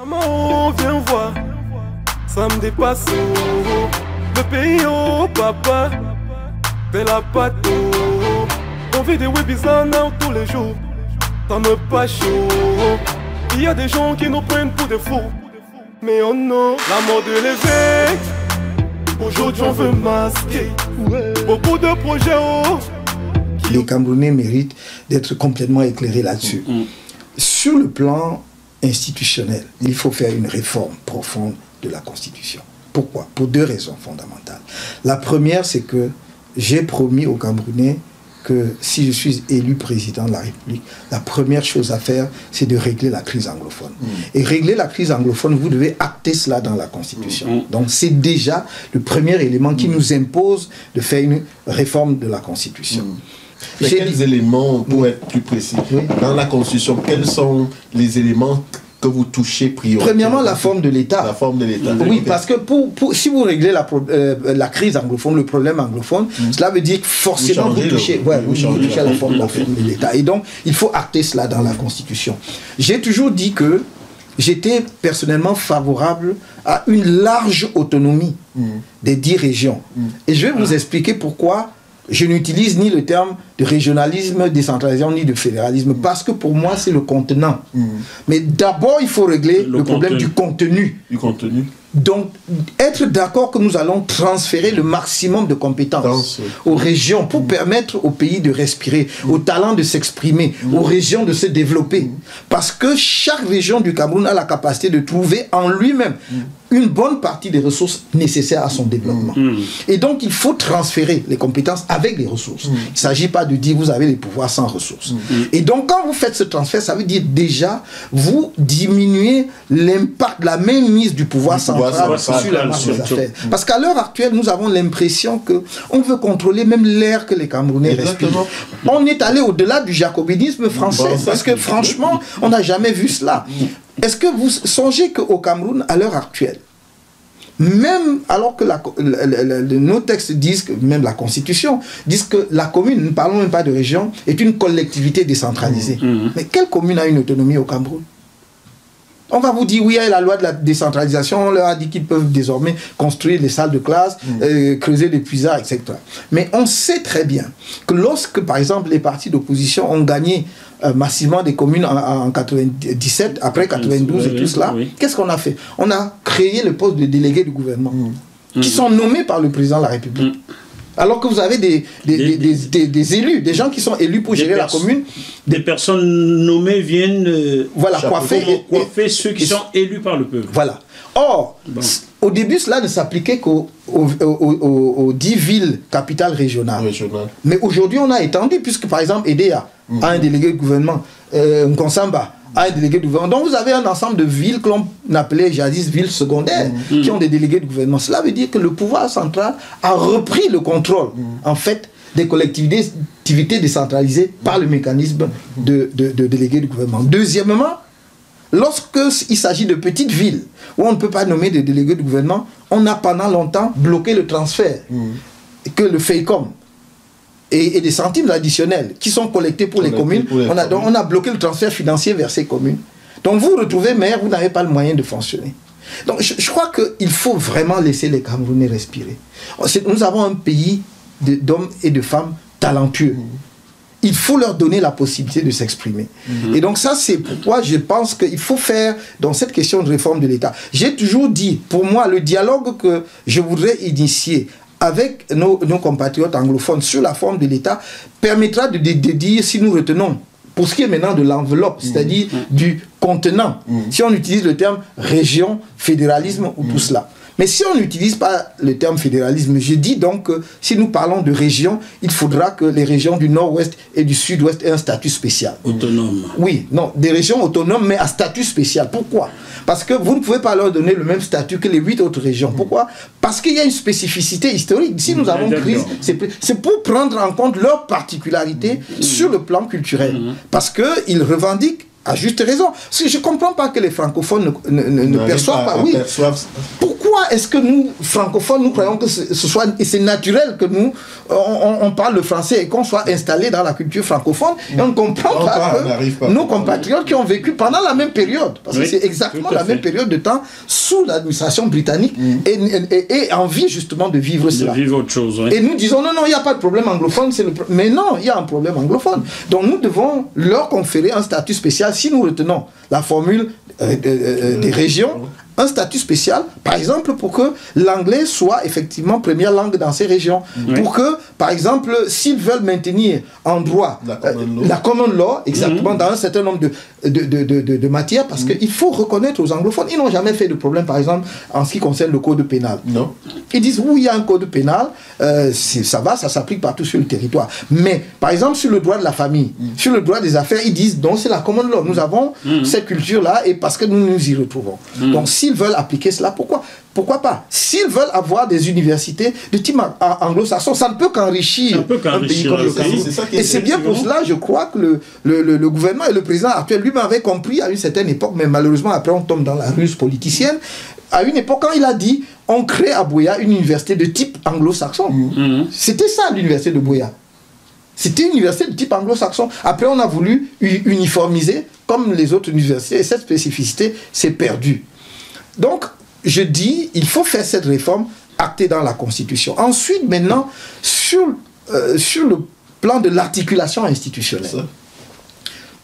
Maman, viens voir, ça me dépasse. Oh. Le pays, oh papa, t'es la pâte. Oh. On vit des webisans tous les jours, ça me pas chaud. Il y a des gens qui nous prennent pour des fous, mais oh non, la mort de l'évêque. Aujourd'hui on veut masquer beaucoup de projets. Oh. Les Camerounais méritent d'être complètement éclairés là-dessus. Sur le plan institutionnel, il faut faire une réforme profonde de la Constitution. Pourquoi? Pour deux raisons fondamentales. La première, c'est que j'ai promis aux Camerounais que si je suis élu président de la République, la première chose à faire, c'est de régler la crise anglophone. Et régler la crise anglophone, vous devez acter cela dans la Constitution. Donc c'est déjà le premier élément qui nous impose de faire une réforme de la Constitution. Mais quels éléments, pour être plus précis, dans la Constitution, quels sont les éléments que vous touchez prioritairement? Premièrement, la forme de l'État. La forme de l'État. Oui, parce que si vous réglez la crise anglophone, le problème anglophone, cela veut dire que forcément vous touchez à la forme de l'État. Et donc, il faut acter cela dans la Constitution. J'ai toujours dit que j'étais personnellement favorable à une large autonomie des 10 régions. Et je vais vous expliquer pourquoi je n'utilise ni le terme de régionalisme, décentralisation, ni de fédéralisme, parce que pour moi, c'est le contenant. Mais d'abord, il faut régler le problème du contenu. Donc, être d'accord que nous allons transférer le maximum de compétences aux régions pour permettre au pays de respirer, aux talents de s'exprimer, aux régions de se développer. Parce que chaque région du Cameroun a la capacité de trouver en lui-même une bonne partie des ressources nécessaires à son développement. Et donc, il faut transférer les compétences avec les ressources. Il ne s'agit pas de dire vous avez les pouvoirs sans ressources. Et donc, quand vous faites ce transfert, ça veut dire déjà, vous diminuez l'impact, la mainmise du pouvoir central sur la marche des affaires. Parce qu'à l'heure actuelle, nous avons l'impression qu'on veut contrôler même l'air que les Camerounais respirent. On est allé au-delà du jacobinisme français. Parce que franchement, on n'a jamais vu cela. Est-ce que vous songez qu'au Cameroun, à l'heure actuelle, même alors que nos textes disent, que même la Constitution, disent que la commune, ne parlons même pas de région, est une collectivité décentralisée. Mais quelle commune a une autonomie au Cameroun? On va vous dire, oui, il y a la loi de la décentralisation, on leur a dit qu'ils peuvent désormais construire des salles de classe, creuser des puisards, etc. Mais on sait très bien que lorsque, par exemple, les partis d'opposition ont gagné massivement des communes en 97, après 92 et tout cela, qu'est-ce qu'on a fait? On a créé le poste de délégué du gouvernement, qui sont nommés par le président de la République. Alors que vous avez des élus, des gens qui sont élus pour gérer la commune. Des personnes nommées viennent coiffer ceux qui sont élus par le peuple. Voilà. Or, au début, cela ne s'appliquait qu'aux 10 villes capitales régionales. Mais aujourd'hui, on a étendu, puisque par exemple, EDEA a un délégué de gouvernement, Nkonsamba a un délégué de gouvernement. Donc vous avez un ensemble de villes que l'on appelait jadis villes secondaires qui ont des délégués de gouvernement. Cela veut dire que le pouvoir central a repris le contrôle, en fait, des collectivités décentralisées par le mécanisme de délégués de gouvernement. Deuxièmement, lorsqu'il s'agit de petites villes où on ne peut pas nommer de délégués de gouvernement, on a pendant longtemps bloqué le transfert que le FEICOM et des centimes additionnels qui sont collectés pour les communes. On a bloqué le transfert financier vers ces communes. Donc vous vous retrouvez maire, vous n'avez pas le moyen de fonctionner. Donc je crois qu'il faut vraiment laisser les Camerounais respirer. Nous avons un pays d'hommes et de femmes talentueux. Il faut leur donner la possibilité de s'exprimer. Et donc ça, c'est pourquoi je pense qu'il faut faire dans cette question de réforme de l'État. J'ai toujours dit, pour moi, le dialogue que je voudrais initier avec nos compatriotes anglophones sur la forme de l'État permettra de dire si nous retenons, pour ce qui est maintenant de l'enveloppe, c'est-à-dire du contenant, si on utilise le terme région, fédéralisme ou tout cela. Mais si on n'utilise pas le terme fédéralisme, je dis donc que si nous parlons de région, il faudra que les régions du nord-ouest et du sud-ouest aient un statut spécial. Autonome. Oui, non, des régions autonomes, mais à statut spécial. Pourquoi? Parce que vous ne pouvez pas leur donner le même statut que les 8 autres régions. Pourquoi? Parce qu'il y a une spécificité historique. Si nous avons crise, c'est pour prendre en compte leurs particularités sur le plan culturel. Parce qu'ils revendiquent à juste raison. Parce que je ne comprends pas que les francophones ne perçoivent pas. Oui. Pourquoi est-ce que nous, francophones, nous croyons que ce soit, et c'est naturel que nous, on parle le français et qu'on soit installé dans la culture francophone, et on ne comprend pas que nos compatriotes qui ont vécu pendant la même période, parce que c'est exactement la même période de temps sous l'administration britannique, et envie justement de vivre cela. De vivre autre chose, Et nous disons, non, il n'y a pas de problème anglophone, mais non, il y a un problème anglophone. Donc nous devons leur conférer un statut spécial si nous retenons la formule des régions, un statut spécial, par exemple, pour que l'anglais soit effectivement première langue dans ces régions. Pour que, par exemple, s'ils veulent maintenir en droit la common law, exactement, dans un certain nombre de matières, parce qu'il faut reconnaître aux anglophones, ils n'ont jamais fait de problème, par exemple, en ce qui concerne le code pénal. Non. Ils disent, oui, il y a un code pénal, ça va, ça s'applique partout sur le territoire. Mais, par exemple, sur le droit de la famille, sur le droit des affaires, ils disent, donc c'est la common law. Nous avons cette culture-là, et parce que nous nous y retrouvons. Donc, s'ils veulent appliquer cela, pourquoi pas? S'ils veulent avoir des universités de type anglo-saxon, ça ne peut qu'enrichir un pays comme le Cameroun. Et c'est bien pour cela, je crois, que le gouvernement et le président actuel lui m'avaient compris à une certaine époque, mais malheureusement, après, on tombe dans la ruse politicienne. À une époque, quand il a dit, on crée à Buea une université de type anglo-saxon. C'était ça, l'université de Buea. C'était une université de type anglo-saxon. Après, on a voulu uniformiser comme les autres universités, et cette spécificité s'est perdue. Donc, je dis, il faut faire cette réforme actée dans la Constitution. Ensuite, maintenant, sur le plan de l'articulation institutionnelle,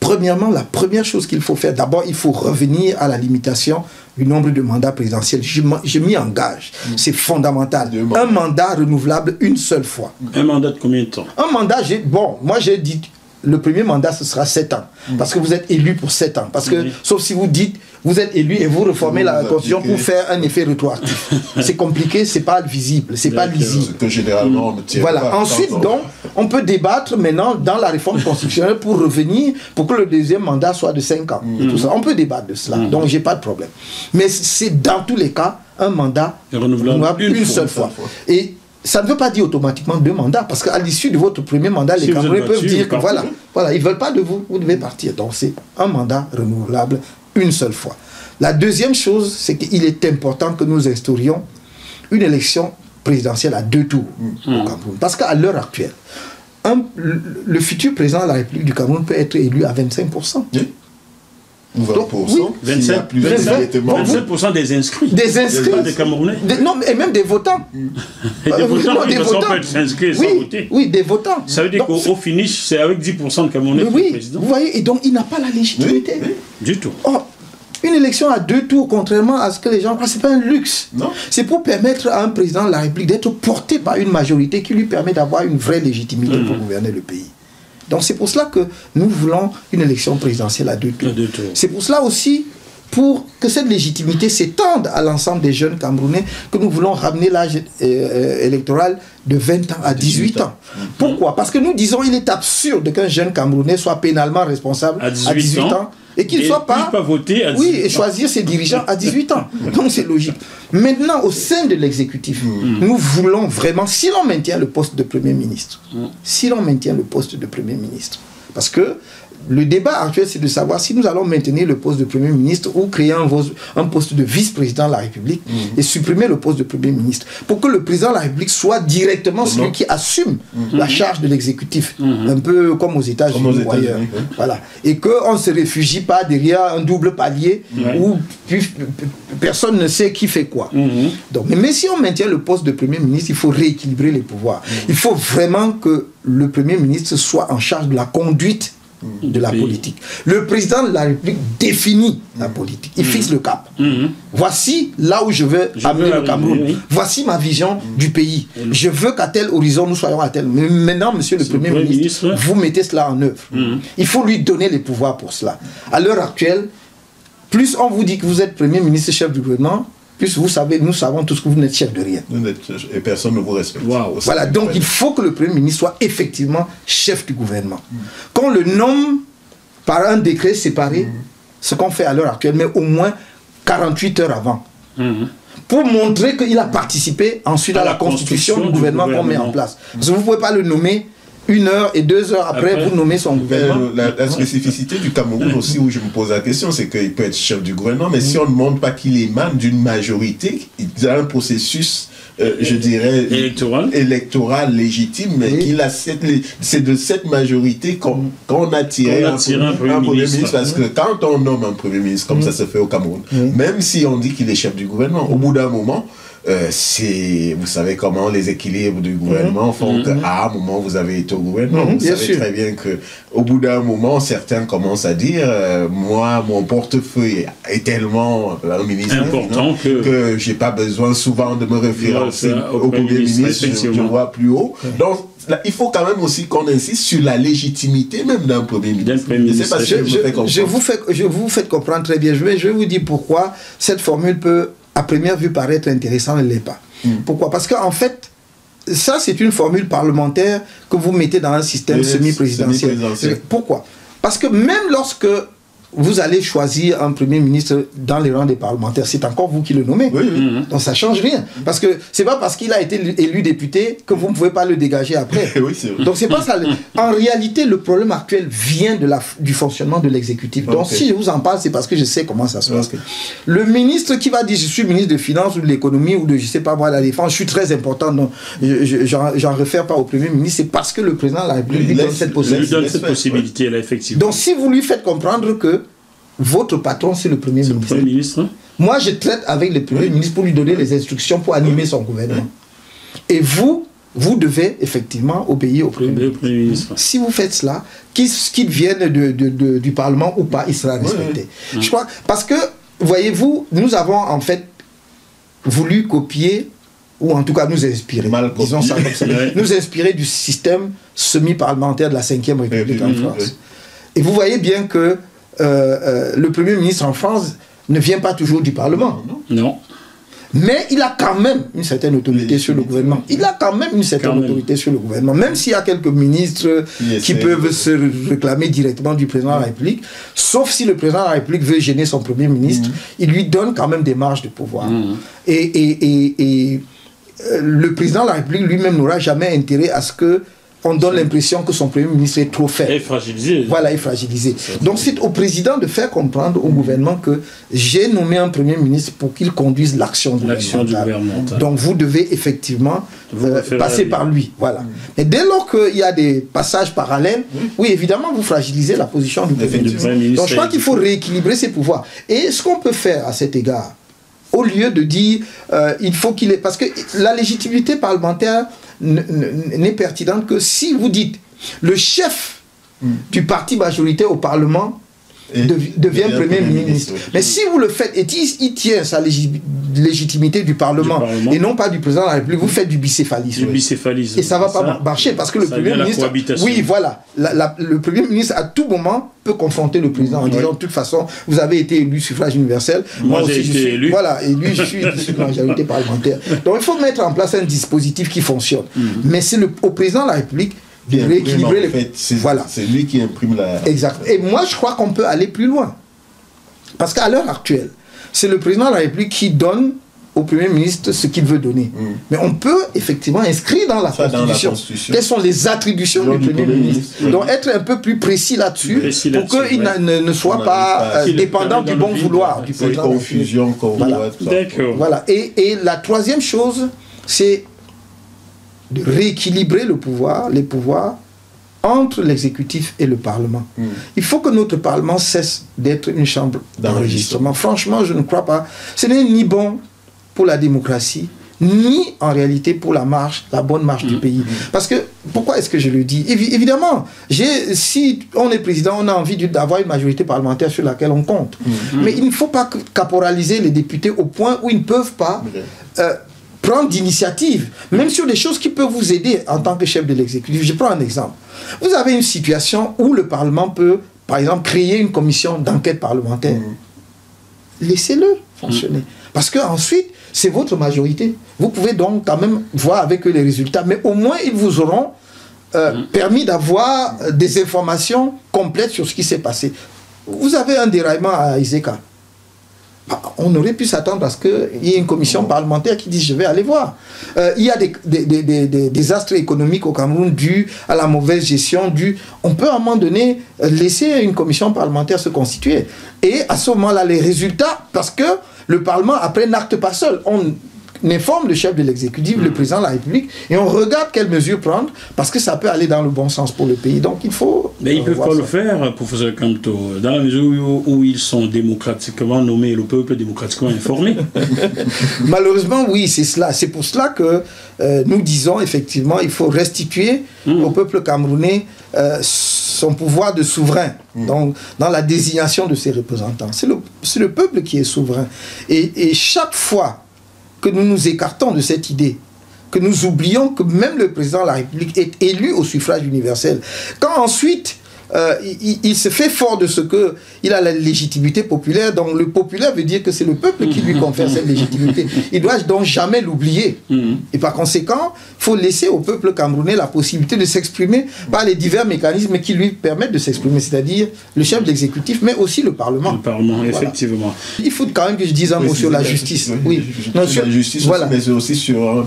premièrement, la première chose qu'il faut faire, d'abord, il faut revenir à la limitation du nombre de mandats présidentiels. Je m'y engage. C'est fondamental. Un mandat renouvelable une seule fois. Un mandat de combien de temps? Un mandat, bon, moi j'ai dit, le premier mandat, ce sera 7 ans. Parce que vous êtes élu pour 7 ans. Parce que, sauf si vous dites, vous êtes élu et vous reformez la Constitution pour faire un effet rétroactif. C'est compliqué, c'est pas visible, c'est pas lisible. Que généralement, on ne tient voilà. pas. Ensuite, donc, on peut débattre maintenant dans la réforme constitutionnelle pour revenir, pour que le deuxième mandat soit de 5 ans. Et tout ça. On peut débattre de cela. Donc, j'ai pas de problème. Mais c'est dans tous les cas un mandat renouvelable une seule fois. Et ça ne veut pas dire automatiquement 2 mandats, parce qu'à l'issue de votre premier mandat, les Camerounais peuvent dire que voilà, ils ne veulent pas de vous, vous devez partir. Donc c'est un mandat renouvelable une seule fois. La deuxième chose, c'est qu'il est important que nous instaurions une élection présidentielle à 2 tours au Cameroun. Parce qu'à l'heure actuelle, le futur président de la République du Cameroun peut être élu à 25%. Ou 20%, donc, oui, 25% des inscrits. Des inscrits. Pas des Camerounais. Non, et même des votants. Et des votants, oui, parce qu'on peut s'inscrire sans voter. Oui, des votants. Ça veut dire qu'au finish, c'est avec 10% de Camerounais qui est président. Vous voyez, et donc il n'a pas la légitimité. Du tout. Oh, une élection à 2 tours, contrairement à ce que les gens croient, ce n'est pas un luxe. C'est pour permettre à un président de la République d'être porté par une majorité qui lui permet d'avoir une vraie légitimité pour gouverner le pays. Donc c'est pour cela que nous voulons une élection présidentielle à 2 tours. C'est pour cela aussi, pour que cette légitimité s'étende à l'ensemble des jeunes Camerounais, que nous voulons ramener l'âge électoral de 20 ans à 18 ans. Pourquoi? Parce que nous disons qu'il est absurde qu'un jeune Camerounais soit pénalement responsable à 18 ans et qu'il ne soit pas voter à 18 et choisir ses dirigeants à 18 ans. Donc c'est logique. Maintenant, au sein de l'exécutif, nous voulons vraiment, si l'on maintient le poste de Premier ministre, parce que le débat actuel, c'est de savoir si nous allons maintenir le poste de Premier ministre ou créer un poste de vice-président de la République et supprimer le poste de Premier ministre. Pour que le président de la République soit directement celui qui assume la charge de l'exécutif. Un peu comme aux États-Unis ou ailleurs. Voilà. Et qu'on ne se réfugie pas derrière un double palier où personne ne sait qui fait quoi. Donc, mais si on maintient le poste de Premier ministre, il faut rééquilibrer les pouvoirs. Il faut vraiment que le Premier ministre soit en charge de la conduite de la politique. Le président de la République définit la politique. Il fixe le cap. Voici là où je veux amener le Cameroun. Voici ma vision du pays. Je veux qu'à tel horizon, nous soyons à tel. Mais maintenant, monsieur le Premier ministre, vous mettez cela en œuvre. Il faut lui donner les pouvoirs pour cela. À l'heure actuelle, plus on vous dit que vous êtes Premier ministre, chef du gouvernement, plus vous savez, nous savons tous que vous n'êtes chef de rien. Et personne ne vous respecte. Voilà, donc il faut que le Premier ministre soit effectivement chef du gouvernement. Qu'on le nomme par un décret séparé, ce qu'on fait à l'heure actuelle, mais au moins 48 heures avant. Pour montrer qu'il a participé ensuite à la constitution du gouvernement qu'on met en place. Parce que vous ne pouvez pas le nommer 1 heure et 2 heures après, vous nommez son gouvernement. La spécificité du Cameroun aussi, où je me pose la question, c'est qu'il peut être chef du gouvernement, mais si on ne montre pas qu'il émane d'une majorité, il y a un processus, je dirais, électoral légitime, mais c'est de cette majorité qu'on a tiré un Premier ministre. Parce que quand on nomme un Premier ministre, comme ça se fait au Cameroun, même si on dit qu'il est chef du gouvernement, au bout d'un moment, vous savez comment les équilibres du gouvernement font qu'à un moment vous avez été au gouvernement. Vous savez très bien qu'au bout d'un moment, certains commencent à dire moi, mon portefeuille est tellement un ministre important que j'ai pas besoin souvent de me référencer au Premier ministre, je vois plus haut. Donc, là, il faut quand même aussi qu'on insiste sur la légitimité même d'un Premier ministre. Je vous fais comprendre très bien. Je vais vous dire pourquoi cette formule peut, à première vue, paraître intéressante, elle ne l'est pas. Pourquoi? Parce qu'en fait, ça, c'est une formule parlementaire que vous mettez dans un système semi-présidentiel. Pourquoi? Parce que même lorsque vous allez choisir un Premier ministre dans les rangs des parlementaires, c'est encore vous qui le nommez. Donc ça ne change rien. Parce que c'est pas parce qu'il a été élu député que vous ne pouvez pas le dégager après. Donc c'est pas ça. En réalité, le problème actuel vient du fonctionnement de l'exécutif. Donc si je vous en parle, c'est parce que je sais comment ça se passe. Le ministre qui va dire je suis ministre de Finances ou de l'économie ou de je sais pas moi, la défense, je suis très important, donc j'en réfère pas au Premier ministre, c'est parce que le président de la République lui donne cette possibilité. Là, effectivement. Donc si vous lui faites comprendre que votre patron, c'est le Premier ministre. Moi, je traite avec le Premier ministre pour lui donner les instructions pour animer son gouvernement. Et vous devez effectivement obéir au Premier ministre. Si vous faites cela, qu'il vienne du Parlement ou pas, il sera respecté. Je crois, parce que, voyez-vous, nous avons en fait voulu copier, ou en tout cas nous inspirer, disons ça comme ça, nous inspirer du système semi-parlementaire de la 5e République en France. Et vous voyez bien que le Premier ministre en France ne vient pas toujours du Parlement. Non. Mais il a quand même une certaine autorité sur le gouvernement. Il a quand même une certaine autorité sur le gouvernement. Même s'il y a quelques ministres qui peuvent se réclamer directement du président de la République, sauf si le président de la République veut gêner son Premier ministre, il lui donne quand même des marges de pouvoir. Et le président de la République lui-même n'aura jamais intérêt à ce que on donne l'impression que son Premier ministre est trop faible. Et fragilisé. Voilà, est fragilisé. Donc c'est au président de faire comprendre au gouvernement que j'ai nommé un Premier ministre pour qu'il conduise l'action gouvernementale. Donc vous devez effectivement passer par lui. Voilà. Mais dès lors qu'il y a des passages parallèles, oui, évidemment, vous fragilisez la position du Premier ministre. Donc je crois qu'il faut rééquilibrer ses pouvoirs. Et ce qu'on peut faire à cet égard, au lieu de dire il faut qu'il ait... Parce que la légitimité parlementaire n'est pertinente que si vous dites le chef du parti majoritaire au Parlement devient Premier ministre. Mais si vous le faites et il tient sa légitimité du Parlement et non pas du président de la République, vous faites du bicéphalisme. Et ça ne va pas marcher parce que le Premier ministre... Oui, voilà. Le Premier ministre, à tout moment, peut confronter le président en disant de toute façon, vous avez été élu suffrage universel. Moi aussi, je suis élu. Voilà, et lui, je suis issu de la majorité parlementaire. Donc il faut mettre en place un dispositif qui fonctionne. Mais c'est au président de la République de rééquilibrer c'est lui qui imprime la... Exact. Et moi, je crois qu'on peut aller plus loin. Parce qu'à l'heure actuelle, c'est le président de la République qui donne au Premier ministre ce qu'il veut donner. Mais on peut effectivement inscrire dans la Constitution quelles sont les attributions du Premier ministre. Donc être un peu plus précis là-dessus pour qu'il ne soit pas dépendant du bon vouloir du président. Confusion, voilà. Et la troisième chose, c'est de rééquilibrer les pouvoirs entre l'exécutif et le Parlement. Il faut que notre Parlement cesse d'être une chambre d'enregistrement. Franchement, je ne crois pas. Ce n'est ni bon pour la démocratie, ni en réalité pour la bonne marche du pays. Parce que, pourquoi est-ce que je le dis? Évidemment, si on est président, on a envie d'avoir une majorité parlementaire sur laquelle on compte. Mais il ne faut pas caporaliser les députés au point où ils ne peuvent pas... prendre d'initiative, même sur des choses qui peuvent vous aider en tant que chef de l'exécutif. Je prends un exemple. Vous avez une situation où le Parlement peut, par exemple, créer une commission d'enquête parlementaire. Laissez-le fonctionner. Parce qu'ensuite, c'est votre majorité. Vous pouvez donc quand même voir avec eux les résultats, mais au moins, ils vous auront permis d'avoir des informations complètes sur ce qui s'est passé. Vous avez un déraillement à Iseka. on aurait pu s'attendre à ce qu'il y ait une commission parlementaire qui dise je vais aller voir. Il y a des désastres économiques au Cameroun dus à la mauvaise gestion, on peut à un moment donné laisser une commission parlementaire se constituer. Et à ce moment-là, les résultats, parce que le Parlement après n'acte pas seul, on informe le chef de l'exécutif, le président de la République, et on regarde quelles mesures prendre, parce que ça peut aller dans le bon sens pour le pays. Donc il faut... Mais ils ne peuvent pas le faire, professeur Kamto, dans la mesure où ils sont démocratiquement nommés, le peuple démocratiquement informé. Malheureusement, oui, c'est cela. C'est pour cela que nous disons, effectivement, il faut restituer au peuple camerounais son pouvoir de souverain, donc, dans la désignation de ses représentants. C'est le peuple qui est souverain. Et chaque fois que nous nous écartons de cette idée, que nous oublions que même le président de la République est élu au suffrage universel, quand ensuite il se fait fort de ce qu'il a la légitimité populaire, donc le populaire veut dire que c'est le peuple qui lui confère cette légitimité. Il ne doit donc jamais l'oublier. Et par conséquent, il faut laisser au peuple camerounais la possibilité de s'exprimer par les divers mécanismes qui lui permettent de s'exprimer, c'est-à-dire le chef de l'exécutif, mais aussi le Parlement. Le Parlement, voilà. Effectivement. Il faut quand même que je dise un mot sur la justice. Oui. Non, sur la justice, voilà. Mais aussi sur,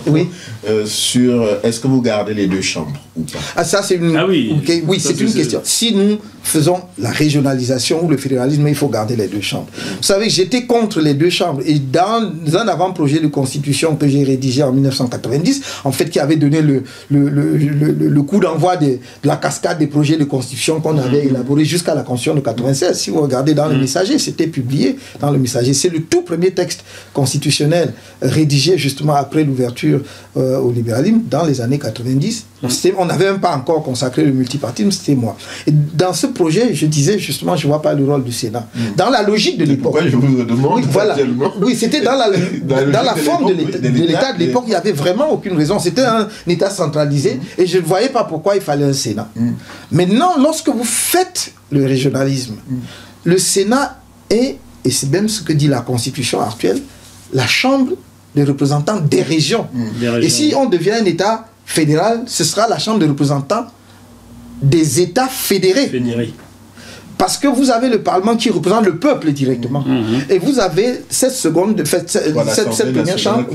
sur est-ce que vous gardez les deux chambres ou pas? Ah, ça, c'est une, oui, c'est une question. Si nous faisons la régionalisation ou le fédéralisme, il faut garder les deux chambres. Vous savez, j'étais contre les deux chambres. Et dans un avant-projet de constitution que j'ai rédigé en 1990, en fait, qui avait donné le coup d'envoi de la cascade des projets de constitution qu'on avait élaboré jusqu'à la constitution de 96. Si vous regardez dans le Messager, c'était publié dans le Messager. C'est le tout premier texte constitutionnel rédigé justement après l'ouverture au libéralisme dans les années 90. On n'avait même pas encore consacré le multipartisme, c'était moi. Et dans ce projet, je disais justement, je ne vois pas le rôle du Sénat. Dans la logique de l'époque. Pourquoi je vous le demande? Oui, voilà. Oui, c'était dans la forme de l'État de l'époque, il n'y avait vraiment aucune raison. C'était un État centralisé et je ne voyais pas pourquoi il fallait un Sénat. Maintenant, lorsque vous faites le régionalisme, le Sénat est, et c'est même ce que dit la Constitution actuelle, la Chambre des représentants des régions. Et si on devient un État fédéral, ce sera la Chambre des représentants des États fédérés. Parce que vous avez le Parlement qui représente le peuple directement. Et vous avez cette première chambre,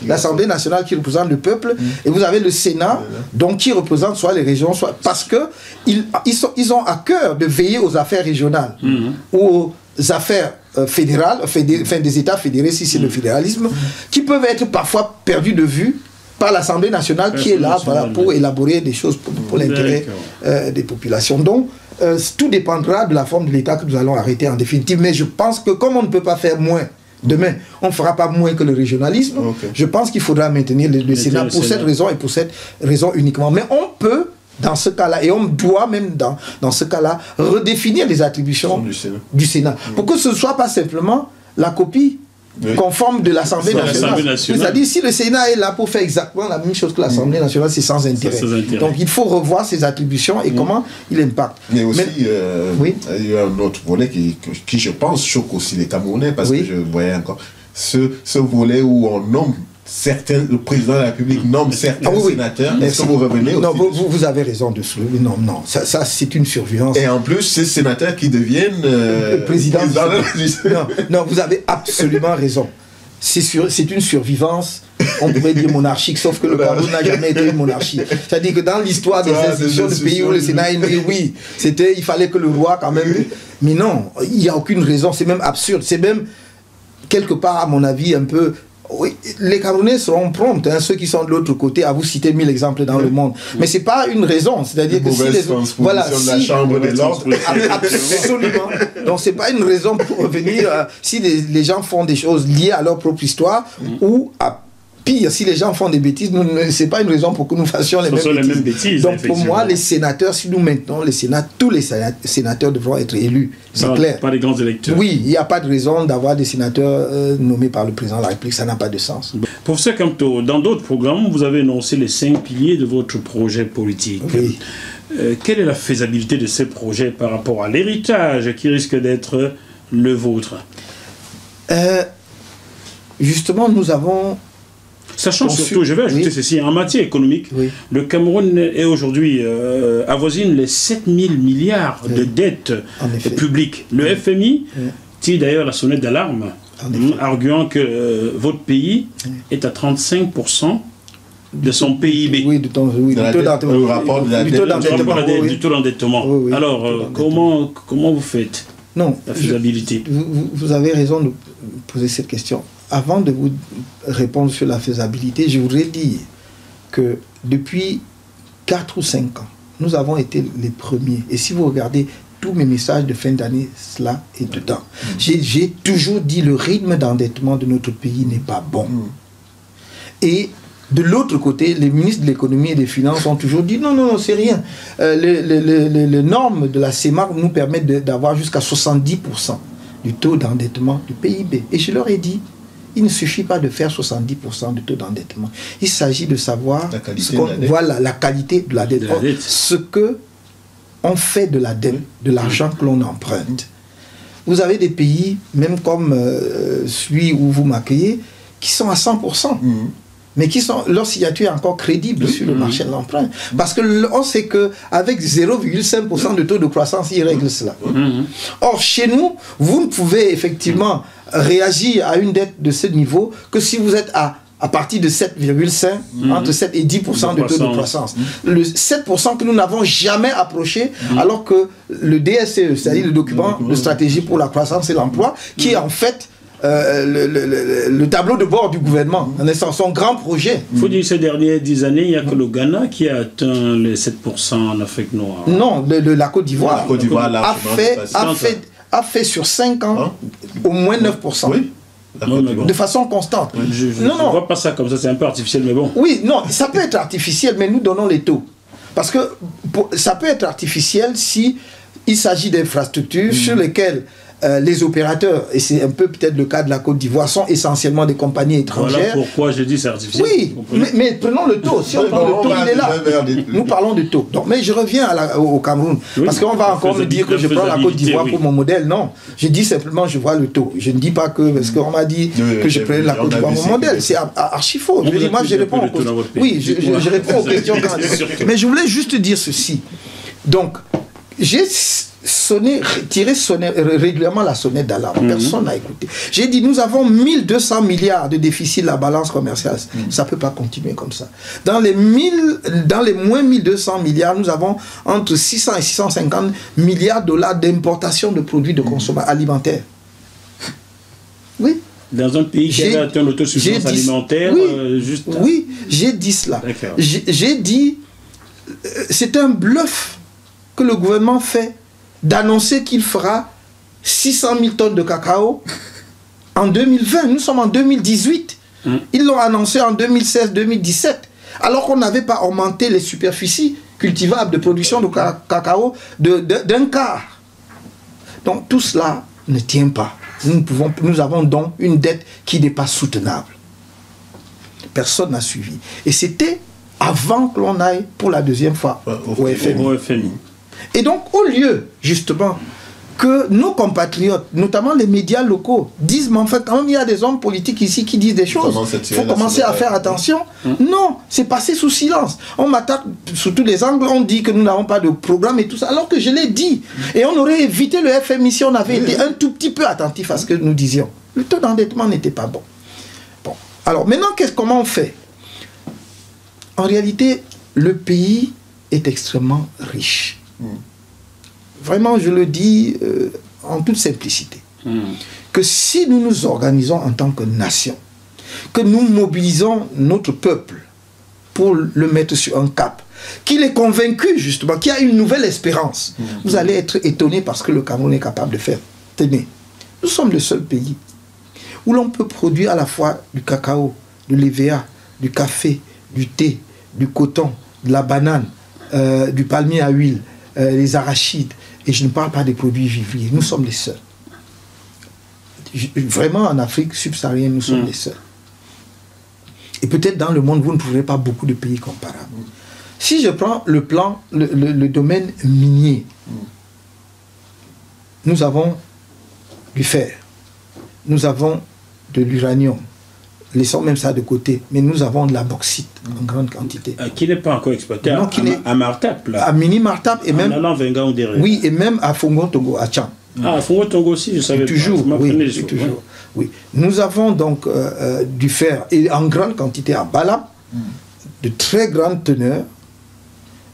l'Assemblée nationale qui représente le peuple, et vous avez le Sénat, donc qui représente soit les régions, soit... Parce qu'ils ont à cœur de veiller aux affaires régionales, ou aux affaires fédérales, des États fédérés, si c'est le fédéralisme, qui peuvent être parfois perdus de vue par l'Assemblée nationale qui est là pour élaborer des choses pour l'intérêt des populations. Donc, tout dépendra de la forme de l'État que nous allons arrêter en définitive. Mais je pense que comme on ne peut pas faire moins, demain, on ne fera pas moins que le régionalisme, je pense qu'il faudra maintenir le Sénat pour cette raison et pour cette raison uniquement. Mais on peut, dans ce cas-là, et on doit même dans ce cas-là, redéfinir les attributions du Sénat. Pour que ce ne soit pas simplement la copie conforme de l'Assemblée nationale. C'est-à-dire, si le Sénat est là pour faire exactement la même chose que l'Assemblée nationale, c'est sans intérêt. Donc, il faut revoir ses attributions et comment il impacte. Mais aussi, il y a un autre volet qui, je pense, choque aussi les Camerounais, parce que je voyais encore ce volet où on nomme le président de la République nomme certains sénateurs. Est-ce que vous revenez aussi? Non, vous avez raison de soulever. Non, ça c'est une surveillance. Et en plus, ces sénateurs qui deviennent le président non, vous avez absolument raison. C'est une survivance, on pourrait dire monarchique, sauf que le Cameroun n'a jamais été une monarchie. C'est-à-dire que dans l'histoire des institutions du pays où le Sénat est né, il fallait que le roi quand même... Mais non, il n'y a aucune raison, c'est même absurde. C'est même, quelque part, à mon avis, un peu... Oui, les Camerounais seront prompts, ceux qui sont de l'autre côté, à vous citer 1000 exemples dans le monde. Mais ce n'est pas une raison. C'est-à-dire que si la Chambre de l'ordre. Absolument. Donc ce n'est pas une raison pour revenir si les gens font des choses liées à leur propre histoire ou à pire, si les gens font des bêtises, ce n'est pas une raison pour que nous fassions les mêmes bêtises. Donc pour moi, les sénateurs, si nous maintenons les sénats, tous les sénateurs devront être élus. C'est clair. Pas les grands électeurs. Oui, il n'y a pas de raison d'avoir des sénateurs nommés par le président de la République. Ça n'a pas de sens. Professeur Kamto, dans d'autres programmes, vous avez énoncé les 5 piliers de votre projet politique. Oui. Quelle est la faisabilité de ces projets par rapport à l'héritage qui risque d'être le vôtre? Justement, nous avons... Sachant surtout, je vais ajouter ceci, en matière économique, le Cameroun est aujourd'hui avoisine les 7 000 milliards de dettes publiques. Le FMI tire d'ailleurs la sonnette d'alarme arguant que votre pays est à 35% de son PIB. Oui, du taux d'endettement. Alors, comment vous faites la faisabilité? Vous avez raison de poser cette question. Avant de vous répondre sur la faisabilité, je voudrais dire que depuis 4 ou 5 ans, nous avons été les premiers. Et si vous regardez tous mes messages de fin d'année, cela est dedans. J'ai toujours dit le rythme d'endettement de notre pays n'est pas bon. Et de l'autre côté, les ministres de l'économie et des finances ont toujours dit non, c'est rien. Les normes de la CEMAC nous permettent d'avoir jusqu'à 70% du taux d'endettement du PIB. Et je leur ai dit, il ne suffit pas de faire 70% de taux d'endettement. Il s'agit de savoir la qualité de la dette. Ce que on fait de la dette, de l'argent que l'on emprunte. Vous avez des pays, même comme celui où vous m'accueillez, qui sont à 100%. Mais qui sont, leur signature est encore crédible sur le marché de l'emprunt. Parce qu'on sait qu'avec 0,5% de taux de croissance, ils règlent cela. Or, chez nous, vous ne pouvez effectivement réagir à une dette de ce niveau que si vous êtes à partir de 7,5, entre 7 et 10% de taux de croissance. Le 7% que nous n'avons jamais approché, alors que le DSCE, c'est-à-dire le document de stratégie pour la croissance et l'emploi, qui est en fait le tableau de bord du gouvernement, son grand projet. Il faut dire que ces dernières 10 années, il n'y a que le Ghana qui a atteint les 7% en Afrique noire. Non, la Côte d'Ivoire a fait sur 5 ans au moins 9%. Oui. De façon constante. Je ne vois pas ça comme ça, c'est un peu artificiel, mais bon. Oui, non, ça peut être artificiel, mais nous donnons les taux. Parce que ça peut être artificiel si il s'agit d'infrastructures sur lesquelles les opérateurs, et c'est un peu peut-être le cas de la Côte d'Ivoire, sont essentiellement des compagnies étrangères. Voilà pourquoi je dis c'est artificiel. Oui, mais prenons le taux. Si on prend le taux, il est là. Nous parlons de taux. Donc, mais je reviens au Cameroun. Parce qu'on va encore me dire que je prends la Côte d'Ivoire pour mon modèle. Non. Je dis simplement je vois le taux. Je ne dis pas que, parce qu'on m'a dit que je prenais la Côte d'Ivoire pour mon modèle. C'est archi faux. Moi, je réponds aux questions. Oui, je réponds aux questions. Mais je voulais juste dire ceci. Donc, j'ai tiré régulièrement la sonnette d'alarme. Personne n'a écouté. J'ai dit, nous avons 1200 milliards de déficit de la balance commerciale. Ça ne peut pas continuer comme ça. Dans les moins 1200 milliards, nous avons entre 600 et 650 milliards de dollars d'importation de produits de consommation alimentaire. Oui. Dans un pays qui a atteint l'autosuffisance alimentaire, oui, j'ai dit cela. J'ai dit, c'est un bluff que le gouvernement fait d'annoncer qu'il fera 600 000 tonnes de cacao en 2020. Nous sommes en 2018. Ils l'ont annoncé en 2016-2017, alors qu'on n'avait pas augmenté les superficies cultivables de production de cacao d'un quart. Donc tout cela ne tient pas. Nous avons donc une dette qui n'est pas soutenable. Personne n'a suivi. Et c'était avant que l'on aille pour la deuxième fois au FMI. Et donc, au lieu, justement, que nos compatriotes, notamment les médias locaux, disent, mais en fait, quand même, il y a des hommes politiques ici qui disent des choses. Il faut commencer à faire attention. Non, c'est passé sous silence. On m'attaque sous tous les angles, on dit que nous n'avons pas de programme et tout ça, alors que je l'ai dit. Et on aurait évité le FMI si on avait été un tout petit peu attentif à ce que nous disions. Le taux d'endettement n'était pas bon. Bon. Alors, maintenant, comment on fait? En réalité, le pays est extrêmement riche. Vraiment, je le dis en toute simplicité, que si nous nous organisons en tant que nation, que nous mobilisons notre peuple pour le mettre sur un cap, qu'il est convaincu justement, qu'il y a une nouvelle espérance, vous allez être étonné parce que le Cameroun est capable de faire. Tenez, nous sommes le seul pays où l'on peut produire à la fois du cacao, de l'EVA, du café, du thé, du coton, de la banane, du palmier à huile, les arachides, et je ne parle pas des produits vivriers. Nous sommes les seuls. Vraiment, en Afrique subsaharienne, nous sommes les seuls. Et peut-être dans le monde, vous ne trouverez pas beaucoup de pays comparables. Si je prends le domaine minier, nous avons du fer, nous avons de l'uranium, laissons même ça de côté, mais nous avons de la bauxite en grande quantité. Qui n'est pas encore exploité à Martap, là. À Mini Martap et même... En allant Venga ou derrière. Oui, et même à Fongo Togo, à Tcham. Ah, Fongo Tongo aussi, je savais toujours, pas. Oui, toujours. Oui. Nous avons donc du fer, et en grande quantité à Bala, de très grande teneur.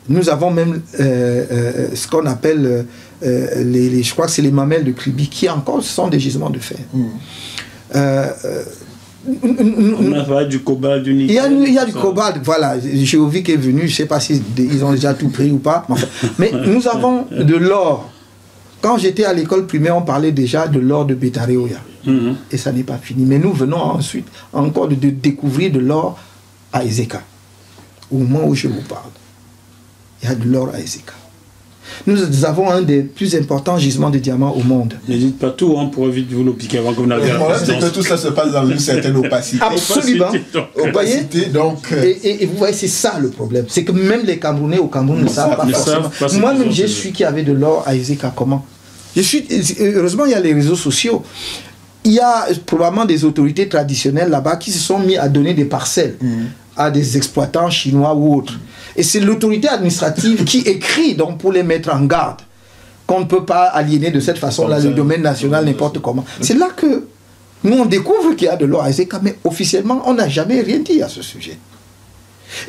Nous avons même ce qu'on appelle, je crois que c'est les mamelles de Kribi, qui encore sont des gisements de fer. On a parlé du cobalt, du nickel. Il y a du cobalt, voilà. Géovic est venu, je ne sais pas s'ils ont déjà tout pris ou pas. Mais nous avons de l'or. Quand j'étais à l'école primaire, on parlait déjà de l'or de Betareoya. Et ça n'est pas fini. Mais nous venons ensuite encore de découvrir de l'or à Ezeka. Au moment où je vous parle, il y a de l'or à Ezeka. Nous avons un des plus importants gisements de diamants au monde. Ne dites pas tout, on pourrait vite vous le piquer avant que vous n'avez la présidence. C'est que tout ça se passe dans une certaine opacité. Absolument. Opacité, donc... Et vous voyez, c'est ça le problème. C'est que même les Camerounais au Cameroun ne savent pas forcément. Moi-même, je suis qui avait de l'or à Ezeka. Comment? Heureusement, il y a les réseaux sociaux. Il y a probablement des autorités traditionnelles là-bas qui se sont mis à donner des parcelles à des exploitants chinois ou autres. Et c'est l'autorité administrative qui écrit donc pour les mettre en garde qu'on ne peut pas aliéner de cette façon-là le domaine national n'importe comment. C'est là que nous on découvre qu'il y a de l'or à Ezeka, mais officiellement on n'a jamais rien dit à ce sujet.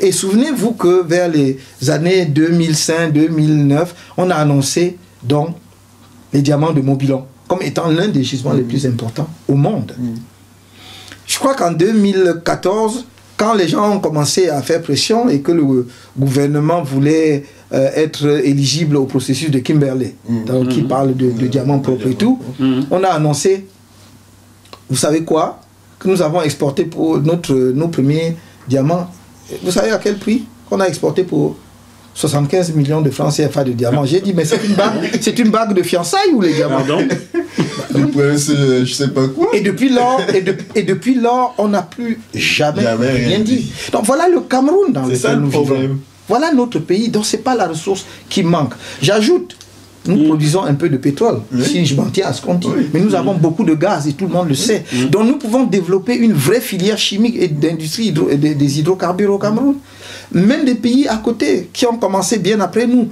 Et souvenez-vous que vers les années 2005-2009, on a annoncé donc les diamants de Mobilon comme étant l'un des gisements les plus importants au monde. Je crois qu'en 2014, quand les gens ont commencé à faire pression et que le gouvernement voulait être éligible au processus de Kimberley, donc qui parle de diamants propres et tout, on a annoncé, vous savez quoi, que nous avons exporté pour nos premiers diamants. Vous savez à quel prix qu'on a exporté pour 75 millions de francs CFA de diamants. J'ai dit, mais c'est une bague de fiançailles ou les diamants? Je sais pas quoi. Et depuis lors, on n'a plus jamais rien dit. Donc voilà le Cameroun dans lequel nous vivons. Voilà notre pays. Donc c'est pas la ressource qui manque. J'ajoute, nous produisons un peu de pétrole, si je m'en tiens à ce qu'on dit. Mais nous avons beaucoup de gaz et tout le monde le sait. Donc nous pouvons développer une vraie filière chimique et d'industrie des hydrocarbures au Cameroun. Même des pays à côté qui ont commencé bien après nous.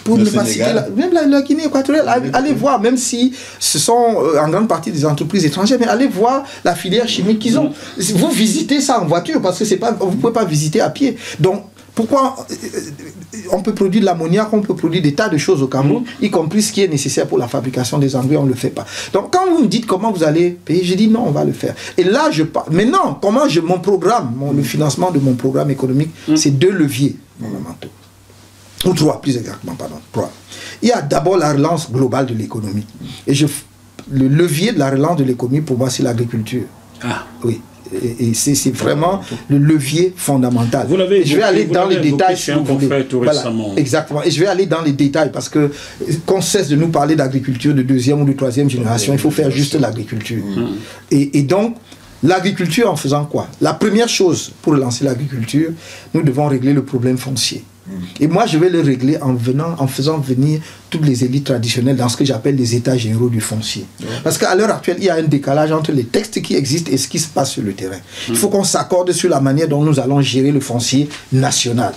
Pour ne pas citer même la Guinée équatoriale, allez voir, même si ce sont en grande partie des entreprises étrangères, mais allez voir la filière chimique qu'ils ont. Vous visitez ça en voiture parce que vous ne pouvez pas visiter à pied. Donc pourquoi on peut produire de l'ammoniac, on peut produire des tas de choses au Cameroun, y compris ce qui est nécessaire pour la fabrication des engrais, on ne le fait pas. Donc quand vous me dites comment vous allez payer, je dis non, on va le faire. Et là je parle. Maintenant, mon programme, le financement de mon programme économique, c'est 2 leviers fondamentaux. Ou 3, plus exactement, pardon. 3. Il y a d'abord la relance globale de l'économie. Et le levier de la relance de l'économie, pour moi, c'est l'agriculture. Ah. Oui. Et c'est vraiment le levier fondamental. Vous l'avez évoqué, je vais aller dans les détails. Si vous voulez. Voilà, exactement. Et je vais aller dans les détails parce que qu'on cesse de nous parler d'agriculture de 2e ou de 3e génération, il faut faire juste l'agriculture. Et donc, l'agriculture en faisant quoi? La première chose pour relancer l'agriculture, nous devons régler le problème foncier. Et moi, je vais le régler en faisant venir toutes les élites traditionnelles dans ce que j'appelle les états généraux du foncier. Parce qu'à l'heure actuelle, il y a un décalage entre les textes qui existent et ce qui se passe sur le terrain. Il faut qu'on s'accorde sur la manière dont nous allons gérer le foncier national.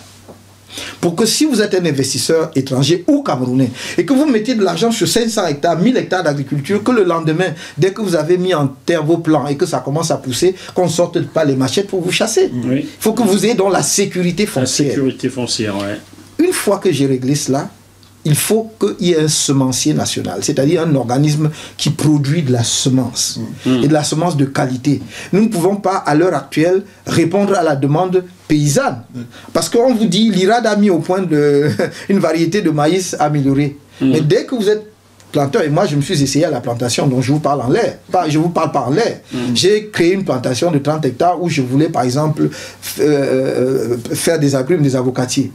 Pour que si vous êtes un investisseur étranger ou camerounais et que vous mettez de l'argent sur 500 hectares, 1000 hectares d'agriculture, que le lendemain, dès que vous avez mis en terre vos plans et que ça commence à pousser, qu'on ne sorte pas les machettes pour vous chasser. Il faut que vous ayez donc la sécurité foncière. La sécurité foncière, Une fois que j'ai réglé cela, il faut qu'il y ait un semencier national, c'est-à-dire un organisme qui produit de la semence, et de la semence de qualité. Nous ne pouvons pas, à l'heure actuelle, répondre à la demande paysanne. Parce qu'on vous dit, l'IRAD a mis au point une variété de maïs améliorée. Mais dès que vous êtes planteur, et moi je me suis essayé à la plantation, donc je vous parle en l'air. Je ne vous parle pas en l'air. J'ai créé une plantation de 30 hectares où je voulais par exemple faire des agrumes, des avocatiers.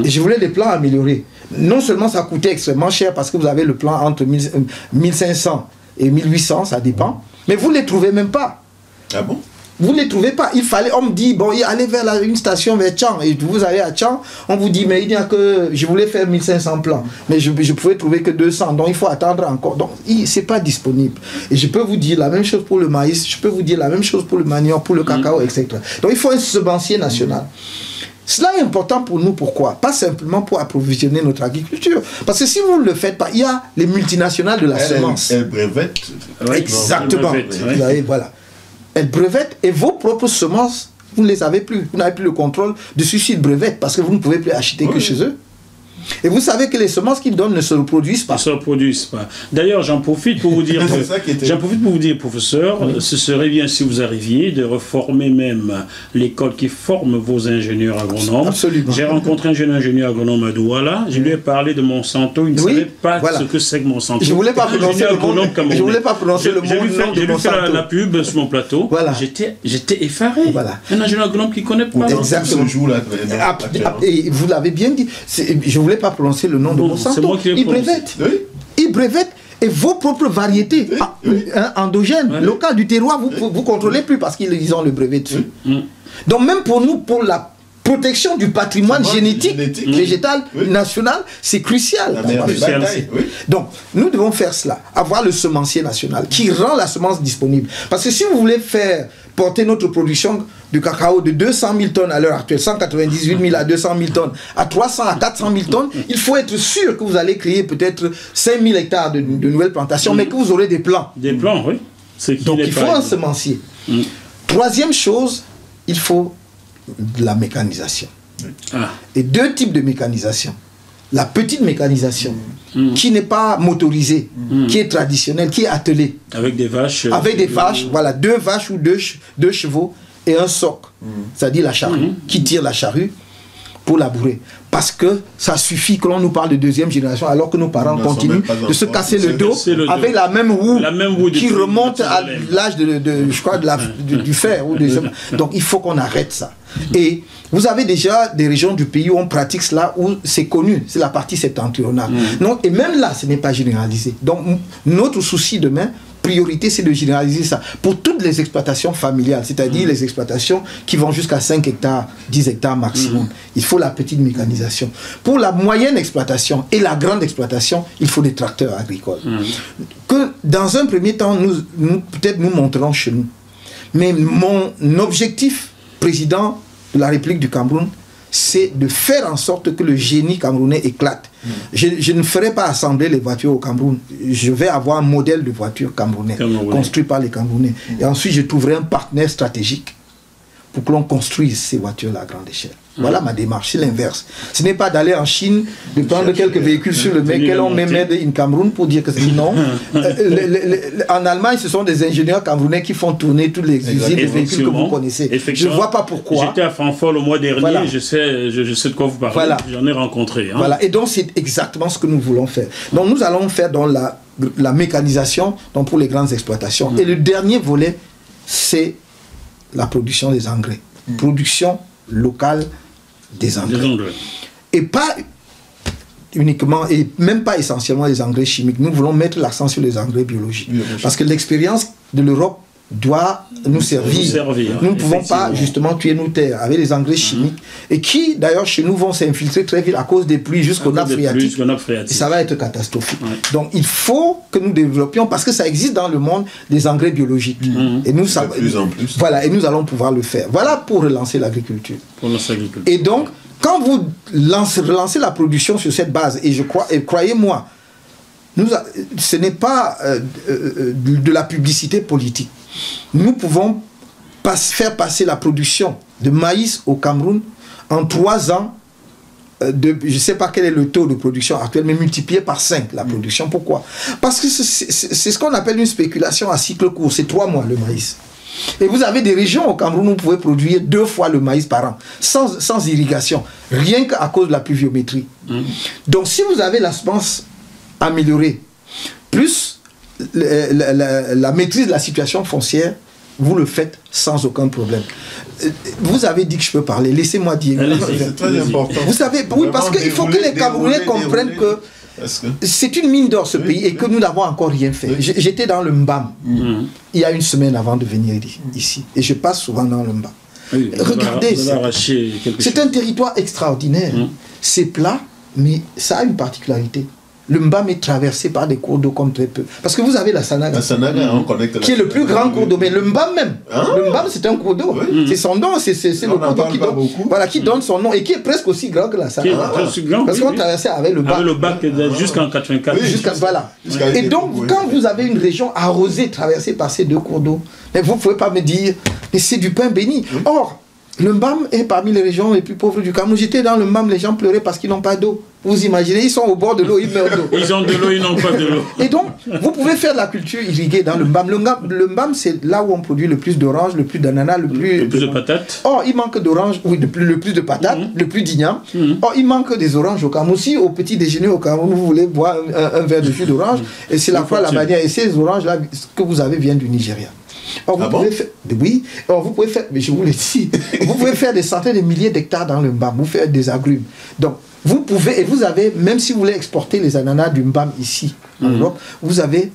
Et je voulais des plants améliorés. Non seulement ça coûtait extrêmement cher parce que vous avez le plan entre 1500 et 1800, ça dépend, mais vous ne les trouvez même pas. Ah bon? Vous ne les trouvez pas. Il fallait, on me dit, bon, allez vers une station vers Tchang. Et vous allez à Tchang, on vous dit, mais il n'y a que, je voulais faire 1500 plants. Mais je pouvais trouver que 200. Donc il faut attendre encore. Donc ce n'est pas disponible. Et je peux vous dire la même chose pour le maïs, je peux vous dire la même chose pour le manioc, pour le cacao, etc. Donc il faut un semencier national. Cela est important pour nous, pourquoi? Pas simplement pour approvisionner notre agriculture. Parce que si vous ne le faites pas, il y a les multinationales de la semence. Elles brevettent. Exactement. Voilà. Elles brevettent et vos propres semences, vous ne les avez plus. Vous n'avez plus le contrôle de ceux-ci de brevettent parce que vous ne pouvez plus acheter que chez eux. Et vous savez que les semences qu'ils donnent ne se reproduisent pas. Ne se reproduisent pas. D'ailleurs, j'en profite pour vous dire, professeur, ce serait bien si vous arriviez de reformer même l'école qui forme vos ingénieurs agronomes. Absolument. J'ai rencontré un jeune ingénieur agronome à Douala. Je lui ai parlé de Monsanto. Il ne savait pas ce que c'est que Monsanto. Je ne voulais pas prononcer le mot. Je voulais pas prononcer le mot. J'ai lu faire la pub sur mon plateau. Voilà. J'étais effaré. Voilà. Un ingénieur agronome qui ne connaît pas. Exactement. Et vous l'avez bien dit. Je voulais pas prononcer le nom de Monsanto. Ils brevettent. Ils brevettent et vos propres variétés endogènes, locales du terroir, vous contrôlez plus parce qu'ils ont le brevet dessus. Donc même pour nous, pour la protection du patrimoine génétique végétal national, c'est crucial. Donc nous devons faire cela, avoir le semencier national qui rend la semence disponible. Parce que si vous voulez faire porter notre production de cacao de 200 000 tonnes à l'heure actuelle, 198 000 à 200 000 tonnes, à 300 à 400 000 tonnes, il faut être sûr que vous allez créer peut-être 5 000 hectares de nouvelles plantations, mais que vous aurez des plans. Des plans, oui. Donc il faut un semencier. Troisième chose, il faut de la mécanisation. Et deux types de mécanisation. La petite mécanisation, qui n'est pas motorisée, qui est traditionnelle, qui est attelée. Avec des vaches. Avec des vaches, voilà, 2 vaches ou 2 chevaux et un soc, c'est-à-dire la charrue, qui tire la charrue pour labourer. Parce que ça suffit que l'on nous parle de deuxième génération, alors que nos parents continuent de se casser le dos avec la même roue qui remonte à l'âge je crois, du fer. Donc il faut qu'on arrête ça. Et vous avez déjà des régions du pays où on pratique cela, où c'est connu, c'est la partie septentrionale. Et même là, ce n'est pas généralisé. Donc notre souci demain, priorité, c'est de généraliser ça pour toutes les exploitations familiales, c'est-à-dire les exploitations qui vont jusqu'à 5 hectares, 10 hectares maximum. Il faut la petite mécanisation. Pour la moyenne exploitation et la grande exploitation, il faut des tracteurs agricoles. Que dans un premier temps, peut-être nous monterons chez nous. Mais mon objectif, président de la République du Cameroun, c'est de faire en sorte que le génie camerounais éclate. Je ne ferai pas assembler les voitures au Cameroun. Je vais avoir un modèle de voiture camerounais construit par les Camerounais. Et ensuite, je trouverai un partenaire stratégique pour que l'on construise ces voitures-là à grande échelle. Voilà ma démarche, c'est l'inverse. Ce n'est pas d'aller en Chine, de prendre quelques véhicules sur le mec, que l'on met made in Cameroun pour dire que c'est non. En Allemagne, ce sont des ingénieurs camerounais qui font tourner toutes les usines de véhicules que vous connaissez. Je ne vois pas pourquoi. J'étais à Francfort le mois dernier, je sais de quoi vous parlez, j'en ai rencontré. Voilà, et donc c'est exactement ce que nous voulons faire. Donc nous allons faire dans la mécanisation pour les grandes exploitations. Et le dernier volet, c'est la production des engrais. Production locale des engrais. Et pas uniquement, et même pas essentiellement les engrais chimiques. Nous voulons mettre l'accent sur les engrais biologiques. Parce que l'expérience de l'Europe doit nous servir. Nous ne pouvons pas justement tuer nos terres avec les engrais chimiques et qui d'ailleurs chez nous vont s'infiltrer très vite à cause des pluies jusqu'aux nappes phréatiques. Et ça va être catastrophique. Donc il faut que nous développions, parce que ça existe dans le monde, des engrais biologiques. Et nous, ça, voilà, et nous allons pouvoir le faire. Voilà pour relancer l'agriculture. Et donc quand vous relancez la production sur cette base, et je crois, et croyez-moi, ce n'est pas de la publicité politique. Nous pouvons faire passer la production de maïs au Cameroun en 3 ans. Je ne sais pas quel est le taux de production actuel, mais multiplié par 5 la production. Pourquoi? Parce que c'est ce qu'on appelle une spéculation à cycle court. C'est 3 mois le maïs. Et vous avez des régions au Cameroun où vous pouvez produire 2 fois le maïs par an, sans irrigation, rien qu'à cause de la pluviométrie. Donc si vous avez la semence améliorée, plus la maîtrise de la situation foncière, vous le faites sans aucun problème. Vous avez dit que je peux parler, laissez-moi dire. C'est très important. Vous savez, oui, parce qu'il faut que les Camerounais comprennent que c'est une mine d'or ce pays et que nous n'avons encore rien fait. J'étais dans le Mbam il y a 1 semaine avant de venir ici, et je passe souvent dans le Mbam. Regardez, c'est un territoire extraordinaire. C'est plat, mais ça a une particularité. le Mbam est traversé par des cours d'eau comme très peu. Parce que vous avez la Sanaga, on connecte qui est le plus grand cours d'eau. Mais le Mbam même, le Mbam c'est un cours d'eau. Oui. C'est son nom, c'est le cours d'eau qui donne son nom et qui est presque aussi grand que la Sanaga. Parce qu'on traversait avec le bac. Avec le bac jusqu'en 84. Voilà. Et donc, quand vous avez une région arrosée, traversée par ces deux cours d'eau, vous ne pouvez pas me dire, mais c'est du pain béni. Or, le Mbam est parmi les régions les plus pauvres du Cameroun. J'étais dans le Mbam, les gens pleuraient parce qu'ils n'ont pas d'eau. Vous imaginez, ils sont au bord de l'eau, ils meurent d'eau. Ils ont de l'eau, ils n'ont pas de l'eau. Et donc, vous pouvez faire de la culture irriguée dans le Mbam. Le Mbam, c'est là où on produit le plus d'oranges, le plus d'ananas, le plus de patates. Or, il manque d'oranges, oui, le plus de patates, le plus d'igname. Or, il manque des oranges au Cameroun. Si au petit déjeuner au Cameroun, vous voulez boire un verre de jus d'orange, et c'est la fois la manière. Et ces oranges-là, ce que vous avez viennent du Nigeria. Or, vous pouvez faire, oui, or, vous pouvez faire, mais je vous l'ai dit, vous pouvez faire des centaines de milliers d'hectares dans le Mbam, vous faites des agrumes. Donc, vous pouvez, et vous avez, même si vous voulez exporter les ananas du Mbam ici, en Europe, vous avez,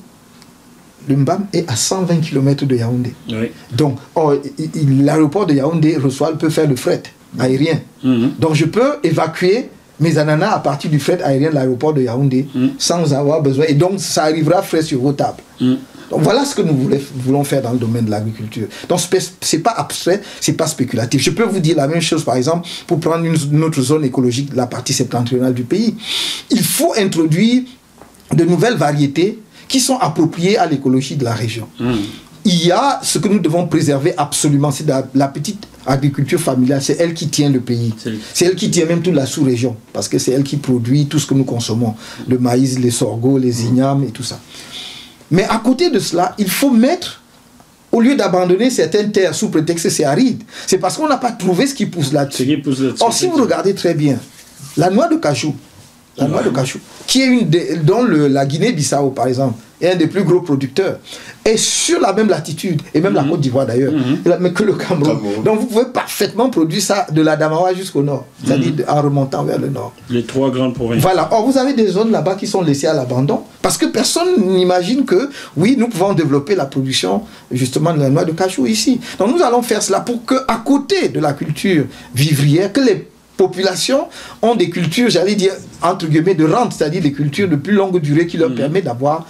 le Mbam est à 120 km de Yaoundé. Oui. Donc, l'aéroport de Yaoundé peut faire le fret aérien. Donc, je peux évacuer mes ananas à partir du fret aérien de l'aéroport de Yaoundé sans avoir besoin, et donc ça arrivera frais sur vos tables. Donc voilà ce que nous voulons faire dans le domaine de l'agriculture. Donc c'est pas abstrait, c'est pas spéculatif. Je peux vous dire la même chose, par exemple, pour prendre une autre zone écologique, la partie septentrionale du pays. Il faut introduire de nouvelles variétés qui sont appropriées à l'écologie de la région. Il y a ce que nous devons préserver absolument, c'est la petite agriculture familiale, c'est elle qui tient le pays. C'est elle qui tient même toute la sous-région, parce que c'est elle qui produit tout ce que nous consommons, le maïs, les sorgho, les ignames et tout ça. Mais à côté de cela, il faut mettre, au lieu d'abandonner certaines terres sous prétexte que c'est aride, c'est parce qu'on n'a pas trouvé ce qui pousse là-dessus. Or, si vous regardez très bien, la noix de cajou, qui est dont la Guinée-Bissau, par exemple, est un des plus gros producteurs, est sur la même latitude, et même la Côte d'Ivoire d'ailleurs, mais que le Cameroun. Donc vous pouvez parfaitement produire ça de la Damawa jusqu'au nord, c'est-à-dire en remontant vers le nord. Les trois grandes provinces. Voilà. Or, vous avez des zones là-bas qui sont laissées à l'abandon, parce que personne n'imagine que, oui, nous pouvons développer la production, justement, de la noix de cajou ici. Donc nous allons faire cela pour qu'à côté de la culture vivrière, que les populations ont des cultures, j'allais dire, entre guillemets, de rente, c'est-à-dire des cultures de plus longue durée qui leur permettent d'avoir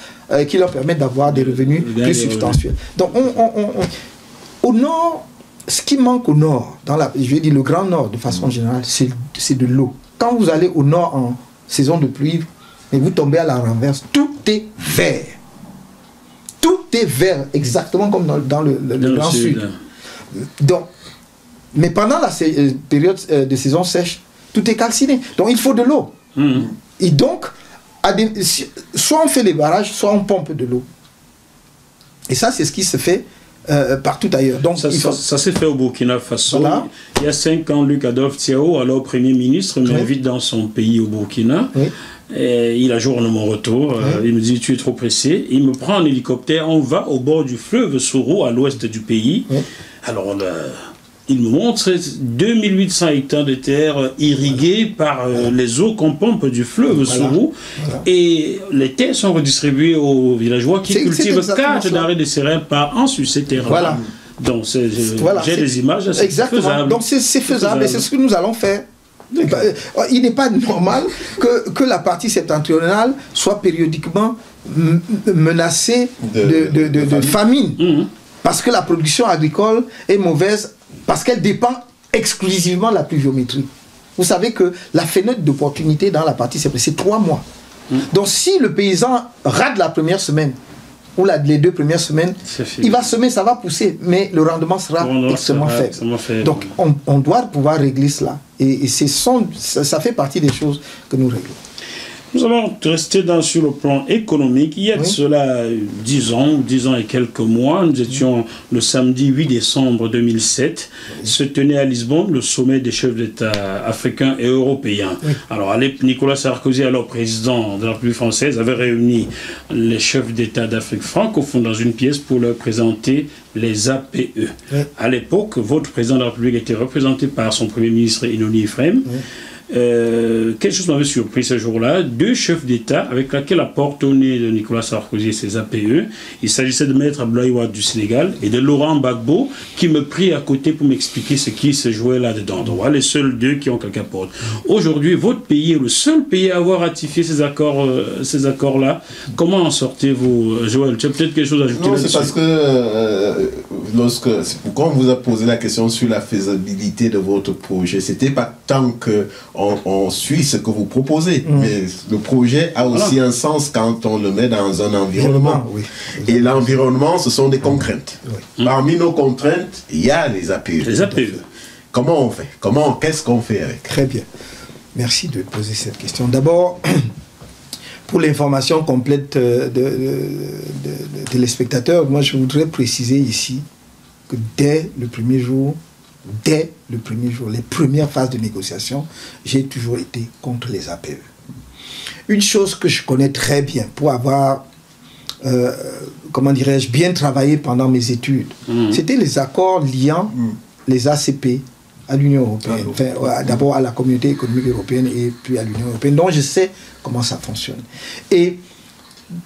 des revenus plus substantiels. Donc, au nord, ce qui manque au nord, je vais dire le grand nord de façon générale, c'est de l'eau. Quand vous allez au nord en saison de pluie, et vous tombez à la renverse, tout est vert. Tout est vert, exactement comme dans le Grand Sud. Donc, mais pendant la période de saison sèche, tout est calciné. Donc il faut de l'eau. Et donc, soit on fait les barrages, soit on pompe de l'eau. Et ça, c'est ce qui se fait partout ailleurs. Donc, ça s'est fait au Burkina Faso. Voilà. Il y a 5 ans, Luc Adolphe Thiaw, alors Premier ministre, m'invite dans son pays au Burkina. Et il ajourne mon retour. Il me dit, tu es trop pressé. Il me prend en hélicoptère. On va au bord du fleuve Sourou, à l'ouest du pays. Alors, il me montre 2800 hectares de terre irriguées par les eaux qu'on pompe du fleuve Sourou. Et les terres sont redistribuées aux villageois qui cultivent 4 denrées de céréales par an sur ces terres-là. Donc, j'ai des images, c'est faisable. Donc, c'est faisable et c'est ce que nous allons faire. Il n'est pas normal que la partie septentrionale soit périodiquement menacée de famine. Parce que la production agricole est mauvaise, parce qu'elle dépend exclusivement de la pluviométrie. Vous savez que la fenêtre d'opportunité dans la partie septentrionale, c'est 3 mois. Donc si le paysan rate la première semaine, ou les 2 premières semaines, il va semer, ça va pousser, mais le rendement sera extrêmement faible. Donc on doit pouvoir régler cela. Et ça fait partie des choses que nous réglons. Nous allons rester sur le plan économique. Il y a de cela 10 ans et quelques mois, nous étions le samedi 8 décembre 2007, se tenait à Lisbonne le sommet des chefs d'État africains et européens. Alors, Nicolas Sarkozy, alors président de la République française, avait réuni les chefs d'État d'Afrique francophone dans une pièce pour leur présenter les APE. À l'époque, votre président de la République était représenté par son premier ministre Inoni Ephraim. quelque chose m'avait surpris ce jour-là. 2 chefs d'État avec laquelle apporte au nez de Nicolas Sarkozy et ses APE. Il s'agissait de Maître Abdoulaye Wade du Sénégal et de Laurent Gbagbo qui me prit à côté pour m'expliquer ce qui se jouait là-dedans. Donc voilà les seuls 2 qui ont quelque porte. Aujourd'hui, votre pays est le seul pays à avoir ratifié ces accords-là. Comment en sortez-vous, Joël? Tu as peut-être quelque chose à ajouter? Non, c'est parce que c'est pourquoi on vous a posé la question sur la faisabilité de votre projet. C'était pas tant qu'on suit ce que vous proposez, mais le projet a aussi un sens quand on le met dans un environnement. Oui. Et l'environnement, ce sont des contraintes. Oui. Parmi nos contraintes, il y a les APE. Les APE. Comment on fait? Qu'est-ce qu'on fait avec? Très bien. Merci de poser cette question. D'abord, pour l'information complète des téléspectateurs, moi je voudrais préciser ici que dès le premier jour, les premières phases de négociation, j'ai toujours été contre les APE. Une chose que je connais très bien, pour avoir, comment dirais-je, bien travaillé pendant mes études, c'était les accords liant les ACP à l'Union européenne, enfin, d'abord à la communauté économique européenne et puis à l'Union européenne. Donc je sais comment ça fonctionne. Et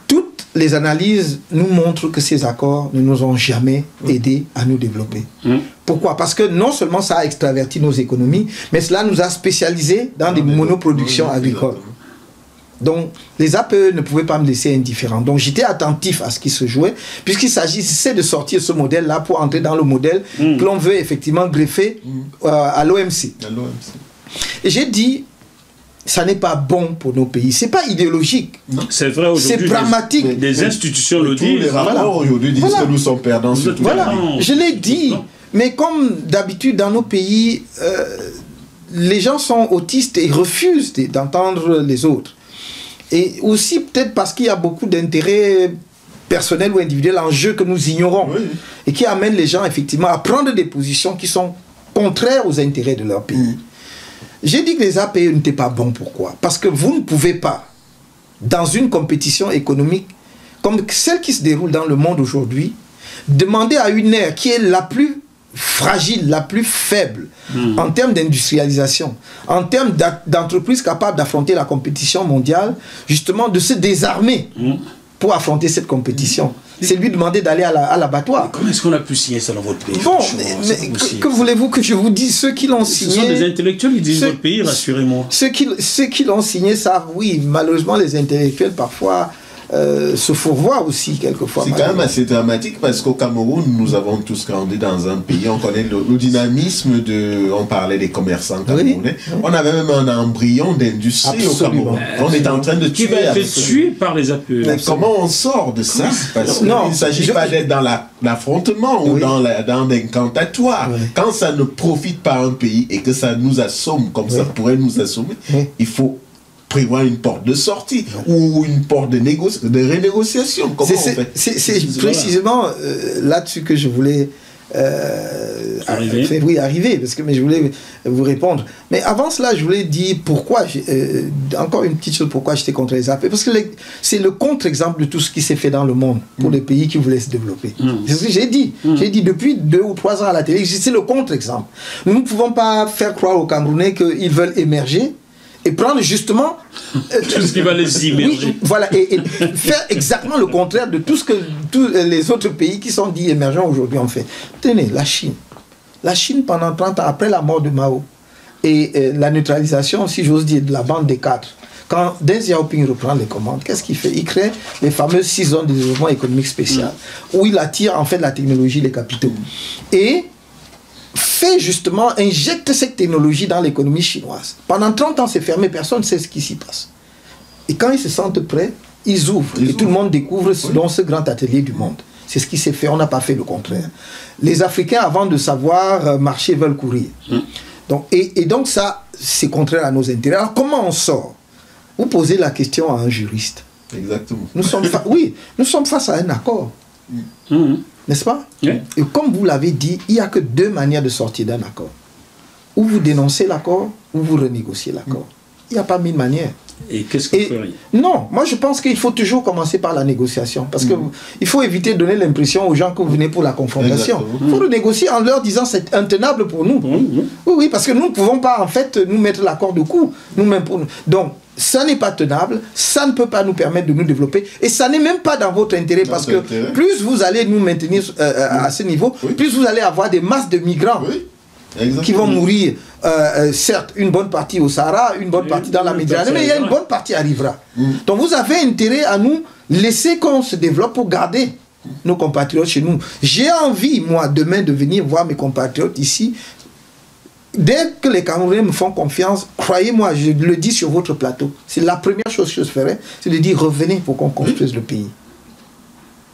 toutes les analyses nous montrent que ces accords ne nous ont jamais aidés à nous développer. Pourquoi? Parce que non seulement ça a extraverti nos économies, mais cela nous a spécialisés dans des monoproductions agricoles. Donc, les APE ne pouvaient pas me laisser indifférent. Donc, j'étais attentif à ce qui se jouait, puisqu'il s'agissait de sortir ce modèle-là pour entrer dans le modèle que l'on veut effectivement greffer à l'OMC. Et j'ai dit, ça n'est pas bon pour nos pays. C'est pas idéologique. C'est vrai aujourd'hui. C'est pragmatique. Des institutions le disent. Les rapports aujourd'hui disent que nous sommes perdants. Voilà, je l'ai dit. Mais comme d'habitude dans nos pays, les gens sont autistes et refusent d'entendre les autres. Et aussi peut-être parce qu'il y a beaucoup d'intérêts personnels ou individuels en jeu que nous ignorons. Et qui amènent les gens effectivement à prendre des positions qui sont contraires aux intérêts de leur pays. J'ai dit que les APE n'étaient pas bons. Pourquoi? Parce que vous ne pouvez pas, dans une compétition économique comme celle qui se déroule dans le monde aujourd'hui, demander à une ère qui est la plus fragile, la plus faible en termes d'industrialisation, en termes d'entreprises capables d'affronter la compétition mondiale, justement de se désarmer pour affronter cette compétition. C'est lui demander d'aller à l'abattoir. Comment est-ce qu'on a pu signer ça dans votre pays? Bon, mais que voulez-vous que je vous dise? Ceux qui l'ont signé... Ce sont des intellectuels qui disent votre pays, rassurez-moi. Ceux qui l'ont signé savent, oui, malheureusement les intellectuels parfois se fourvoient aussi quelquefois. C'est quand même assez dramatique parce qu'au Cameroun, nous avons tous grandi dans un pays, on connaît le dynamisme on parlait des commerçants camerounais, on avait même un embryon d'industrie au Cameroun. On est en train de tuer. Qui va être tué par les APE. Mais comment on sort de ça? Parce qu'il ne s'agit pas d'être dans l'affrontement ou dans l'incantatoire. Quand ça ne profite pas à un pays et que ça nous assomme comme ça pourrait nous assommer, il faut prévoir une porte de sortie ou une porte de renégociation. Comment on fait? C'est précisément là-dessus que je voulais arriver, parce que je voulais vous répondre. Mais avant cela, je voulais dire pourquoi, encore une petite chose, pourquoi j'étais contre les APE. Parce que c'est le contre-exemple de tout ce qui s'est fait dans le monde pour les pays qui voulaient se développer. C'est ce que j'ai dit. J'ai dit depuis 2 ou 3 ans à la télé, c'est le contre-exemple. Nous ne pouvons pas faire croire aux Camerounais qu'ils veulent émerger et prendre justement tout ce qui va les immerger. Oui, voilà, et faire exactement le contraire de tout ce que tous les autres pays qui sont dits émergents aujourd'hui ont fait. Tenez, la Chine. La Chine, pendant 30 ans, après la mort de Mao, et la neutralisation, si j'ose dire, de la bande des 4, quand Deng Xiaoping reprend les commandes, qu'est-ce qu'il fait? Il crée les fameuses 6 zones de développement économique spécial, où il attire en fait la technologie, les capitaux. Et injecte cette technologie dans l'économie chinoise. Pendant 30 ans, c'est fermé, personne ne sait ce qui s'y passe. Et quand ils se sentent prêts, ils ouvrent. Et tout le monde découvre dans ce grand atelier du monde. C'est ce qui s'est fait, on n'a pas fait le contraire. Les Africains, avant de savoir marcher, veulent courir. Donc, et donc ça, c'est contraire à nos intérêts. Alors comment on sort? Vous posez la question à un juriste. Exactement. Nous sommes face à un accord. N'est-ce pas? Et comme vous l'avez dit, il n'y a que 2 manières de sortir d'un accord. Ou vous dénoncez l'accord, ou vous renégociez l'accord. Il n'y a pas 1000 manières. Et qu'est-ce que vous feriez? Non, moi je pense qu'il faut toujours commencer par la négociation. Parce qu'il faut éviter de donner l'impression aux gens que vous venez pour la confrontation. Il faut renégocier en leur disant c'est intenable pour nous. Oui, parce que nous ne pouvons pas en fait nous mettre la corde au cou. Nous-mêmes pour nous. Donc, ça n'est pas tenable, ça ne peut pas nous permettre de nous développer, et ça n'est même pas dans votre intérêt, parce que plus vous allez nous maintenir à ce niveau, plus vous allez avoir des masses de migrants qui vont mourir, certes, une bonne partie au Sahara, une bonne partie dans la Méditerranée, mais il y a une bonne partie arrivera. Donc vous avez intérêt à nous laisser qu'on se développe pour garder nos compatriotes chez nous. J'ai envie, moi, demain, de venir voir mes compatriotes ici. Dès que les Camerounais me font confiance, croyez-moi, je le dis sur votre plateau, c'est la première chose que je ferai, c'est de dire revenez pour qu'on construise le pays.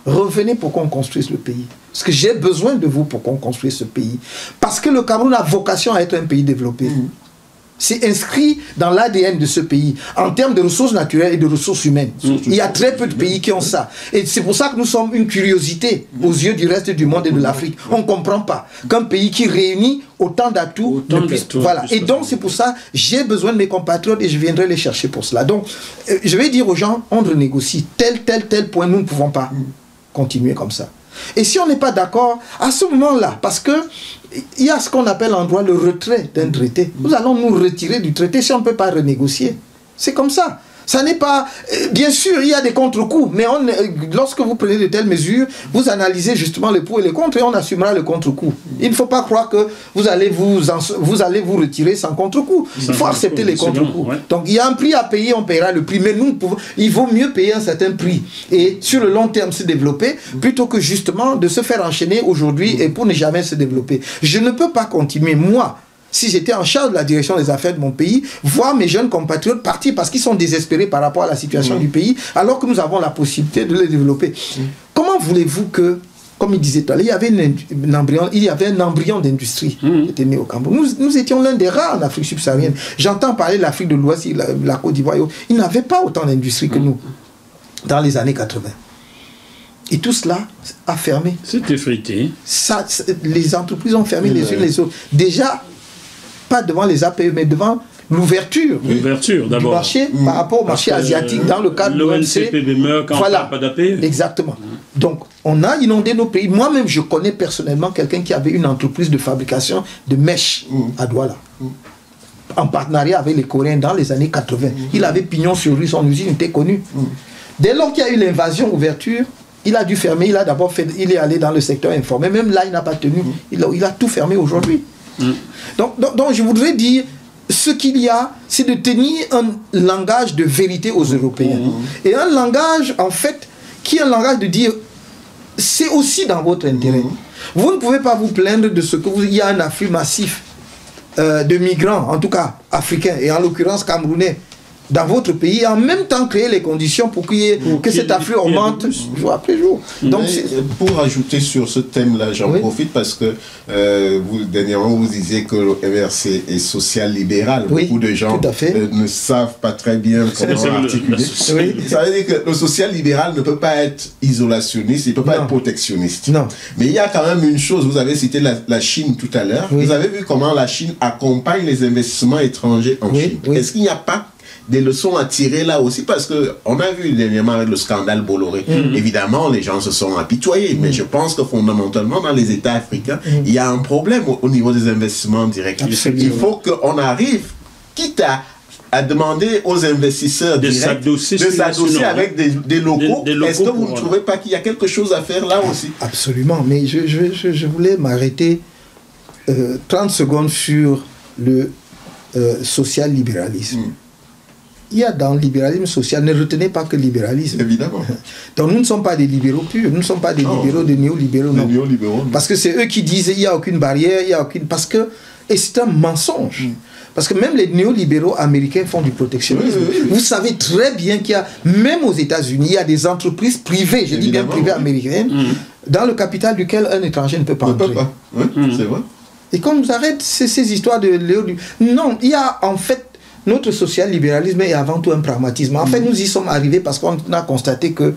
Revenez pour qu'on construise le pays. Parce que j'ai besoin de vous pour qu'on construise ce pays. Parce que le Cameroun a vocation à être un pays développé. C'est inscrit dans l'ADN de ce pays, en termes de ressources naturelles et de ressources humaines. Il y a très peu de pays qui ont ça. Et c'est pour ça que nous sommes une curiosité aux yeux du reste du monde et de l'Afrique. On ne comprend pas qu'un pays qui réunit autant d'atouts ne puisse... Voilà. Et donc c'est pour ça, j'ai besoin de mes compatriotes et je viendrai les chercher pour cela. Donc, je vais dire aux gens, on renégocie tel point, nous ne pouvons pas continuer comme ça. Et si on n'est pas d'accord, à ce moment-là, parce que il y a ce qu'on appelle en droit le retrait d'un traité. Nous allons nous retirer du traité si on ne peut pas renégocier. C'est comme ça. Ça n'est pas... bien sûr, il y a des contre-coups, mais lorsque vous prenez de telles mesures, vous analysez justement les pour et les contre et on assumera le contre-coup. Il ne faut pas croire que vous allez vous retirer sans contre-coup. Il faut accepter les contre-coups. Donc il y a un prix à payer, on paiera le prix. Mais nous, il vaut mieux payer un certain prix et sur le long terme se développer plutôt que justement de se faire enchaîner aujourd'hui et pour ne jamais se développer. Je ne peux pas continuer, moi, si j'étais en charge de la direction des affaires de mon pays, voir mes jeunes compatriotes partir parce qu'ils sont désespérés par rapport à la situation du pays, alors que nous avons la possibilité de les développer. Comment voulez-vous que, comme il disait tout à l'heure, il y avait un embryon d'industrie qui était né au Cameroun. Nous étions l'un des rares en Afrique subsaharienne. J'entends parler de l'Afrique de l'Ouest, la Côte d'Ivoire. Ils n'avaient pas autant d'industrie que nous dans les années 80. Et tout cela a fermé. C'est effrité. Les entreprises ont fermé les unes les autres. Déjà, pas devant les APE, mais devant l'ouverture du marché par rapport au marché asiatique dans le cadre de l'OMC. Voilà, pas d'APE. Exactement. Donc, on a inondé nos pays. Moi-même, je connais personnellement quelqu'un qui avait une entreprise de fabrication de mèches à Douala, en partenariat avec les Coréens dans les années 80. Il avait pignon sur rue, son usine était connue. Dès lors qu'il y a eu l'invasion, ouverture, il a dû fermer. Il a d'abord fait, il est allé dans le secteur informel. Même là, il n'a pas tenu. Il a tout fermé aujourd'hui. Donc je voudrais dire, ce qu'il y a, c'est de tenir un langage de vérité aux Européens. Et un langage, en fait, qui est un langage de dire, c'est aussi dans votre intérêt. Vous ne pouvez pas vous plaindre de ce que il y a un afflux massif de migrants, en tout cas africains, et en l'occurrence camerounais, dans votre pays, et en même temps créer les conditions pour que cet afflux augmente jour après jour. Donc, pour ajouter sur ce thème-là, j'en profite parce que dernièrement, vous disiez que le MRC est social-libéral. Beaucoup de gens ne savent pas très bien comment articuler. Ça veut dire que le social-libéral ne peut pas être isolationniste, il ne peut pas être protectionniste. Non. Mais il y a quand même une chose, vous avez cité la Chine tout à l'heure, vous avez vu comment la Chine accompagne les investissements étrangers en Chine. Est-ce qu'il n'y a pas des leçons à tirer là aussi, parce qu'on a vu dernièrement avec le scandale Bolloré, évidemment les gens se sont apitoyés, mais je pense que fondamentalement dans les États africains, il y a un problème au niveau des investissements directs. Il faut qu'on arrive, quitte à demander aux investisseurs de s'adosser avec des locaux. Est-ce que vous ne trouvez pas qu'il y a quelque chose à faire là aussi? Absolument, mais je voulais m'arrêter 30 secondes sur le social-libéralisme. Il y a dans le libéralisme social, ne retenez pas que le libéralisme. Évidemment. Donc nous ne sommes pas des libéraux purs, nous ne sommes pas des libéraux, des néolibéraux, non. Parce que c'est eux qui disent il n'y a aucune barrière, il n'y a aucune... Parce que... Et c'est un mensonge. Parce que même les néolibéraux américains font du protectionnisme. Vous savez très bien qu'il y a, même aux États-Unis, il y a des entreprises privées, je dis bien privées américaines, dans le capital duquel un étranger ne peut pas entrer. C'est vrai. Et qu'on nous arrête ces histoires de... Non, il y a en fait notre social-libéralisme est avant tout un pragmatisme. En fait, nous y sommes arrivés parce qu'on a constaté que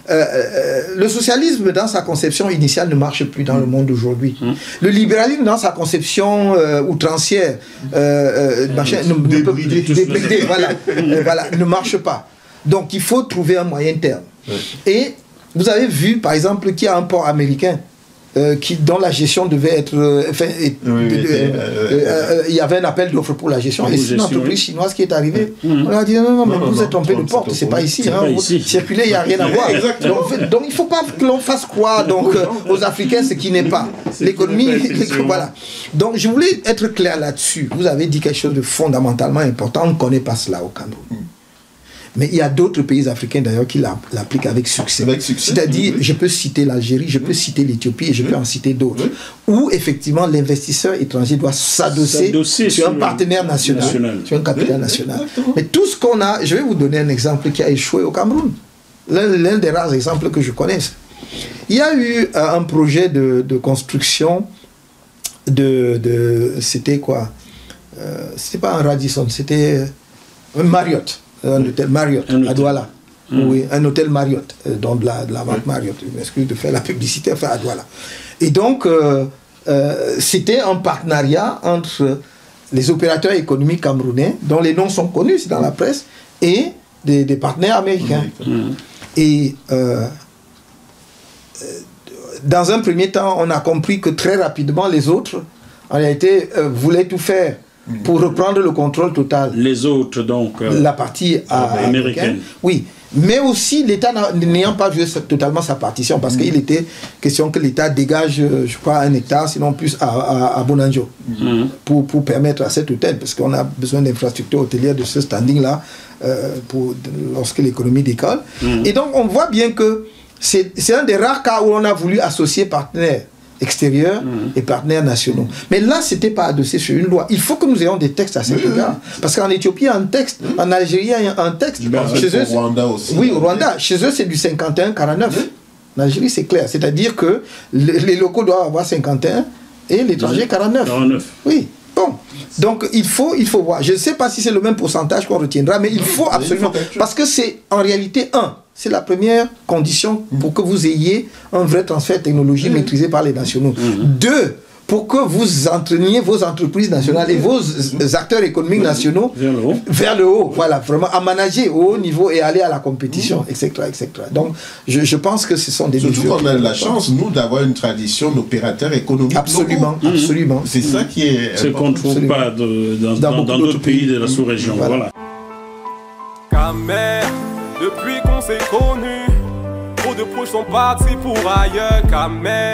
le socialisme, dans sa conception initiale, ne marche plus dans le monde d'aujourd'hui. Le libéralisme, dans sa conception outrancière, débridée, voilà, ne marche pas. Donc, il faut trouver un moyen terme. Et vous avez vu, par exemple, qu'il y a un port américain dont la gestion devait être... il y avait un appel d'offres pour la gestion. Et c'est une entreprise chinoise qui est arrivée. On a dit non, mais vous êtes trompé de porte, c'est pas ici. Circuler, il n'y a rien à voir. Donc il ne faut pas que l'on fasse croire aux Africains ce qui n'est pas. L'économie, voilà. Donc je voulais être clair là-dessus. Vous avez dit quelque chose de fondamentalement important. On ne connaît pas cela au Cameroun. Mais il y a d'autres pays africains d'ailleurs qui l'appliquent avec succès. C'est-à-dire, je peux citer l'Algérie, je peux citer l'Éthiopie et je peux en citer d'autres. Où effectivement l'investisseur étranger doit s'adosser sur un partenaire national, sur un capital national. Mais tout ce qu'on a, je vais vous donner un exemple qui a échoué au Cameroun. L'un des rares exemples que je connaisse. Il y a eu un projet de construction c'était quoi c'était pas un Radisson, c'était un Marriott. Un hôtel Marriott à Douala. Oui, un hôtel Marriott, donc de la marque Marriott. Je m'excuse de faire la publicité, enfin à Douala. Et donc, c'était un partenariat entre les opérateurs économiques camerounais, dont les noms sont connus, c'est dans la presse, et des partenaires américains. Et dans un premier temps, on a compris que très rapidement, les autres, en réalité, voulaient tout faire pour reprendre le contrôle total. Les autres, donc... la partie américaine. Oui. Mais aussi, l'État n'ayant pas joué totalement sa partition, parce qu'il était question que l'État dégage, je crois, 1 hectare, sinon plus à Bonanjo, pour permettre à cet hôtel, parce qu'on a besoin d'infrastructures hôtelières de ce standing-là, lorsque l'économie décolle. Et donc, on voit bien que c'est un des rares cas où on a voulu associer partenaires extérieurs et partenaires nationaux. Mais là, ce n'était pas adossé sur une loi. Il faut que nous ayons des textes à cet égard. Parce qu'en Éthiopie, il y a un texte. En Algérie, il y a un texte. Chez eux, au Rwanda aussi. Oui, au Rwanda. Chez eux, c'est du 51-49. En Algérie, c'est clair. C'est-à-dire que les locaux doivent avoir 51 et l'étranger 49. Oui. Bon. Donc, il faut voir. Je ne sais pas si c'est le même pourcentage qu'on retiendra, mais il faut absolument... Parce que c'est en réalité c'est la première condition pour que vous ayez un vrai transfert technologique maîtrisé par les nationaux. 2, pour que vous entraîniez vos entreprises nationales et vos acteurs économiques nationaux vers le haut. Voilà, vraiment à manager au haut niveau et aller à la compétition, etc., etc. Donc, je pense que ce sont des... Surtout qu'on a la chance, nous, d'avoir une tradition d'opérateurs économiques. Absolument, absolument. C'est ça qui est... Ce qu'on ne trouve pas dans d'autres pays de la sous-région. Voilà. Camer, depuis qu'on s'est connus, trop de proches sont partis pour ailleurs. Camer.